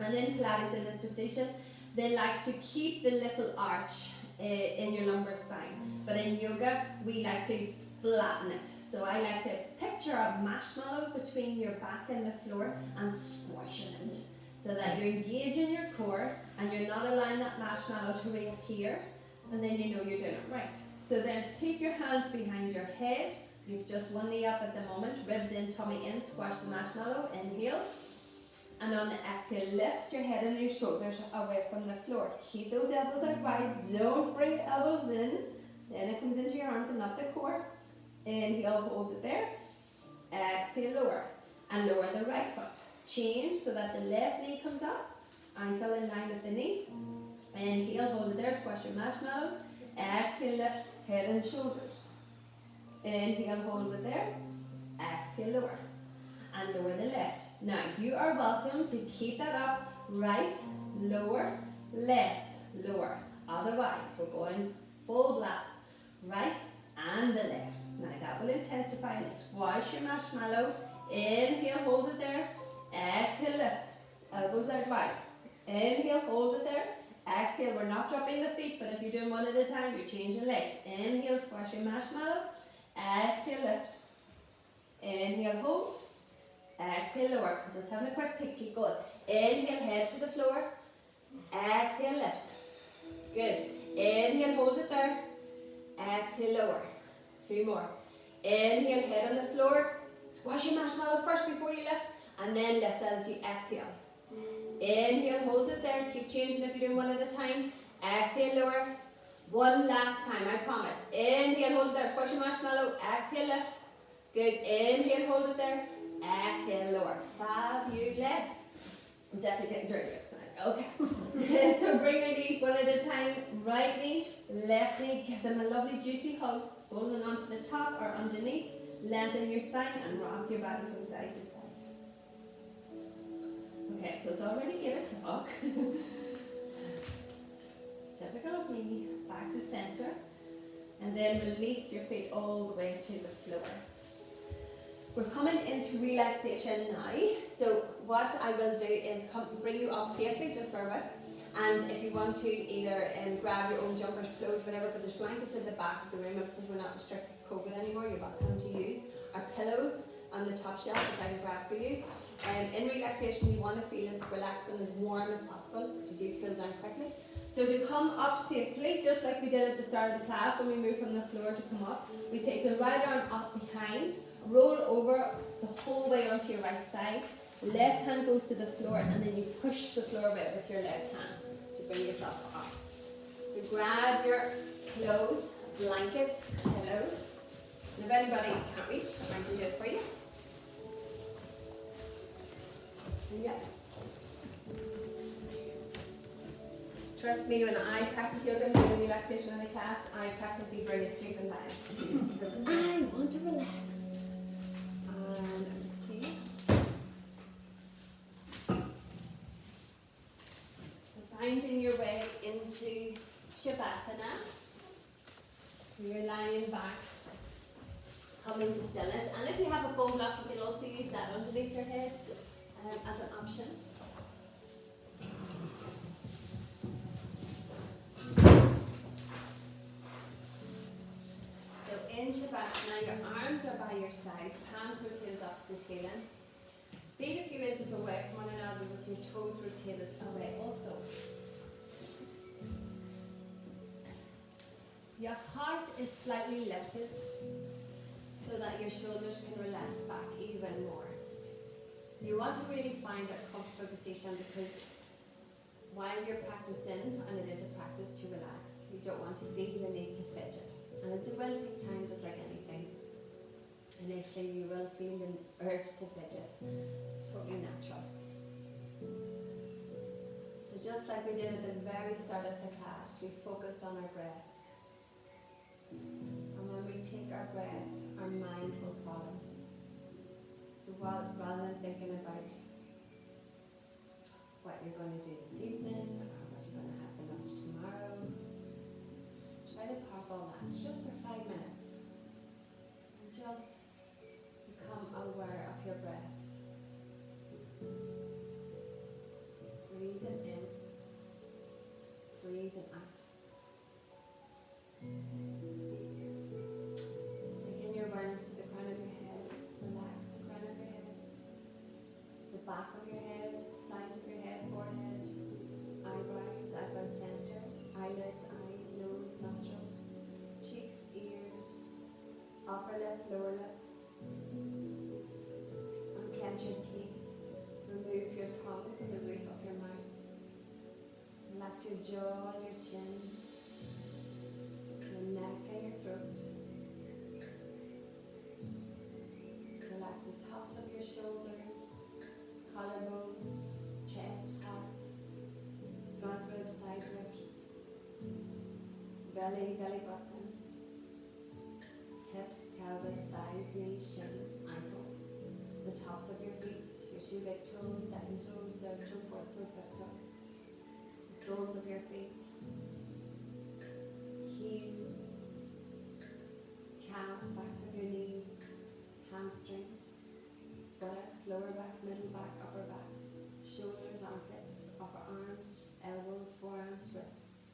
and in Pilates in this position, they like to keep the little arch in your lumbar spine. But in yoga, we like to flatten it. So I like to picture a marshmallow between your back and the floor and squashing it, so that you're engaging your core and you're not allowing that marshmallow to reappear, and then you know you're doing it right. So then take your hands behind your head. You've just one knee up at the moment, ribs in, tummy in, squash the marshmallow, inhale. And on the exhale, lift your head and your shoulders away from the floor. Keep those elbows out wide, don't bring the elbows in. Then it comes into your arms and not the core. Inhale, hold it there. Exhale, lower. And lower the right foot. Change so that the left knee comes up. Ankle in line with the knee. Inhale, hold it there, squash your marshmallow. Exhale, lift head and shoulders. Inhale, hold it there. Exhale, lower. And lower the left. Now, you are welcome to keep that up. Right, lower, left, lower. Otherwise, we're going full blast, right and the left. Now that will intensify and squash your marshmallow. Inhale, hold it there. Exhale, lift. Elbows out wide. Inhale, hold it there. Exhale, we're not dropping the feet, but if you're doing one at a time, you're changing legs. Inhale, squash your marshmallow. Exhale, lift. Inhale, hold. Exhale, lower. Just having a quick pick, keep going. Inhale, head to the floor. Exhale, lift. Good. Inhale, hold it there. Exhale, lower. 2 more. Inhale, head on the floor. Squash your marshmallow first before you lift, and then lift as you exhale. Inhale, hold it there. Keep changing if you're doing one at a time. Exhale, lower. One last time, I promise. Inhale, hold it there. Squash your marshmallow. Exhale, lift. Good. Inhale, hold it there. Exhale, lower. Fabulous. I'm definitely getting dirty looks tonight. Okay. So bring your knees one at a time. Right knee, left knee. Give them a lovely juicy hug. Holding onto the top or underneath. Lengthen your spine and rock your body from side to side. Okay, so it's already 8 o'clock. Typical of me. Back to center. And then release your feet all the way to the floor. We're coming into relaxation now. So what I will do is bring you off safely, just bear with. And if you want to either grab your own jumpers, clothes, whatever, but there's blankets in the back of the room because we're not restricted to COVID anymore, you're welcome to use our pillows on the top shelf, which I can grab for you. In relaxation, you want to feel as relaxed and as warm as possible because you do cool down quickly. So to come up safely, just like we did at the start of the class when we moved from the floor to come up, we take the right arm up behind, roll over the whole way onto your right side, left hand goes to the floor, and then you push the floor away with your left hand to bring yourself up. So grab your clothes, blankets, pillows. And if anybody can't reach, I can do it for you. Yeah. Trust me, when I practice yoga and do relaxation in the class, I practically bring a sleeping bag because I want to relax. And let's see. So finding your way into Shavasana. You're lying back, coming to stillness. And if you have a foam block, you can also use that underneath your head as an option. In Shavasana, your arms are by your sides, palms rotated up to the ceiling. Feet a few inches away from one another with your toes rotated away also. Your heart is slightly lifted so that your shoulders can relax back even more. You want to really find a comfortable position because while you're practicing, and it is a practice to relax, you don't want to feel the need to fidget. And it will take time, just like anything. Initially, you will feel the urge to fidget. It's totally natural. So just like we did at the very start of the class, we focused on our breath. And when we take our breath, our mind will follow. So rather than thinking about what you're going to do this evening, or what you're going to have for lunch tomorrow, try to park all that just for 5 minutes and just become aware of your breath. Breathing in, breathing out. Taking your awareness to the crown of your head, relax the crown of your head, the back of your head, sides of your head, forehead, eyebrows, eyebrow center, eyelids, eyes, nose, nostrils, cheeks, ears, upper lip, lower lip. Unclench your teeth. Remove your tongue from the roof of your mouth. Relax your jaw and your chin, your neck and your throat. Relax the tops of your shoulders, collarbones, chest, heart, front ribs, side ribs, belly, belly button, hips, pelvis, thighs, knees, shins, ankles, the tops of your feet, your 2 big toes, second toes, third toe, fourth toe, fifth toe, the soles of your feet, heels, calves, backs of your knees, hamstrings, buttocks, lower back, middle back, upper back, shoulders, armpits, upper arms, elbows, forearms, wrists,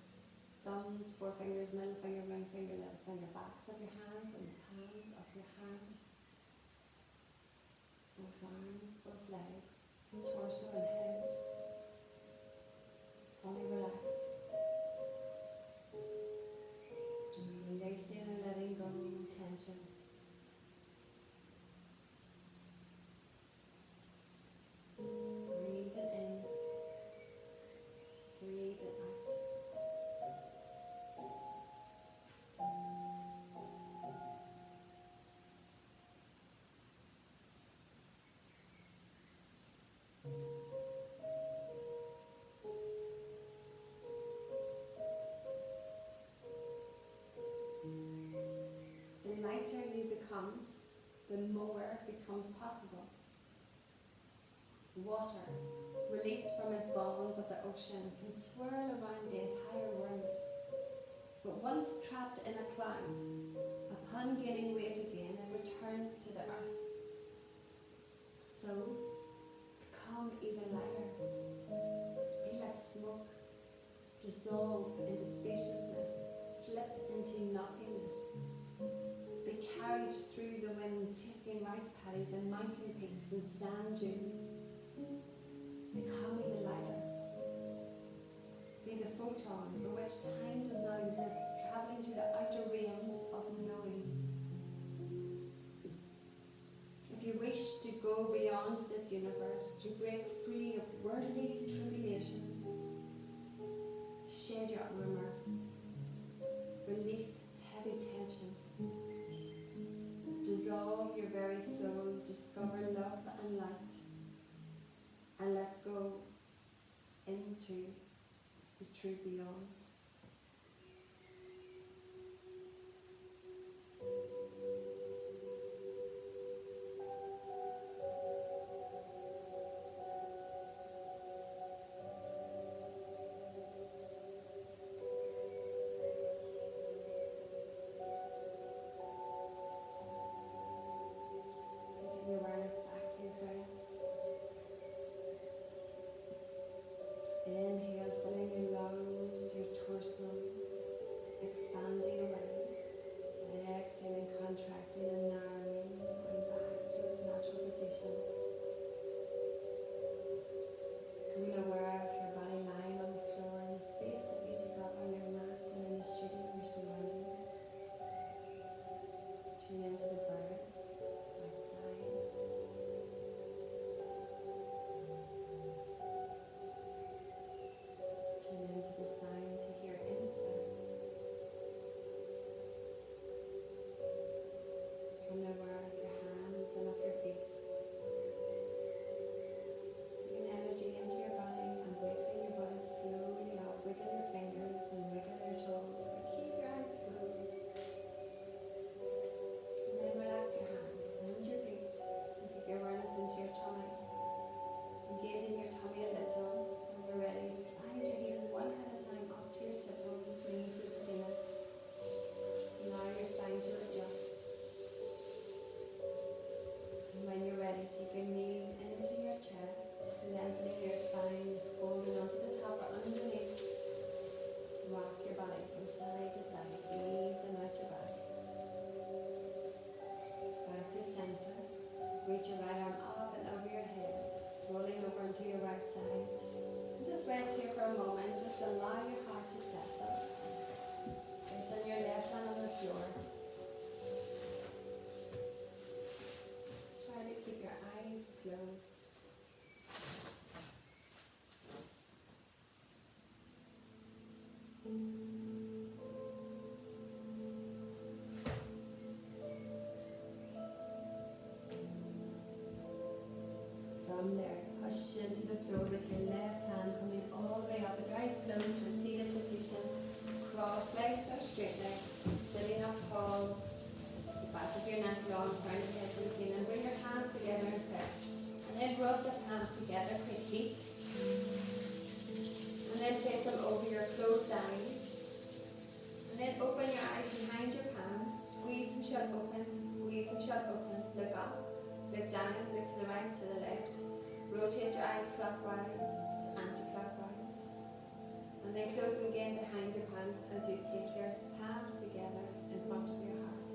thumbs, forefingers, middle finger, ring finger, little finger, backs of your hands and the palms of your hands, both arms, both legs, torso and head, fully relaxed. Releasing and letting go tension. Breathe it in, breathe it out. The lighter you become, the more becomes possible. Water, released from its bonds of the ocean, can swirl around the entire world. But once trapped in a cloud, upon gaining weight again, it returns to the earth. So, become even lighter. Be like smoke. Dissolve into spaciousness. Slip into nothingness. Be carried through the wind, tasting rice paddies and mountain peaks and sand dunes. Become even lighter. Be the photon for which time does not exist, travelling to the outer realms of knowing. If you wish to go beyond this universe, to break free of worldly tribulations, shed your armour, release heavy tension, dissolve your very soul, discover love and light, and let go into the true beyond. Taking your awareness back to your breath. Inhale, filling your lungs, your torso, expanding away. Exhaling, contracting and narrowing, going back to its natural position. Becoming aware of your body lying on the floor and the space that you take up on your mat and in the shade of your surroundings. Tune into the birds outside. Tune into the sounds you hear inside. Becoming aware of your hands and of your feet. Taking energy into your body and waking your body slowly up. Wiggle your fingers and wiggle your toes, but keep your eyes closed. And then relax your hands and your feet and take your awareness into your tummy. Engaging your tummy a little. When you're ready, slide your heels one at a time up to your sit bones, knees to the ceiling. Allow your spine to adjust. And when you're ready, take your knees into your chest, lengthening your spine, holding onto the top or underneath. Rock your body from side to side, easing out your back. Back to center. Reach your right arm up and over your head, rolling over onto your right side. Just rest here for a moment, just allow your heart to settle. Placing your left hand on the floor. Try to keep your eyes closed. From there, push into the floor with your left hand coming all the way up with your eyes closed to a seated position. Cross legs or straight legs, sitting up tall. The back of your neck long, crown of head to the ceiling. Bring your hands together in prayer. And then rub the hands together, create heat. And then place them over your closed eyes. And then open your eyes behind your palms. Squeeze them shut open. Squeeze them shut open. Look up. Look down. Look to the right, to the left. Rotate your eyes clockwise, anti-clockwise. And then close them again behind your palms as you take your palms together in front of your heart.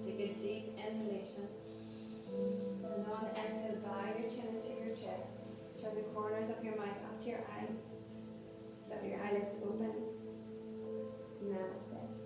Take a deep inhalation. And on the exhale, bow your chin into your chest. Turn the corners of your mouth up to your eyes. Let your eyelids open. Namaste.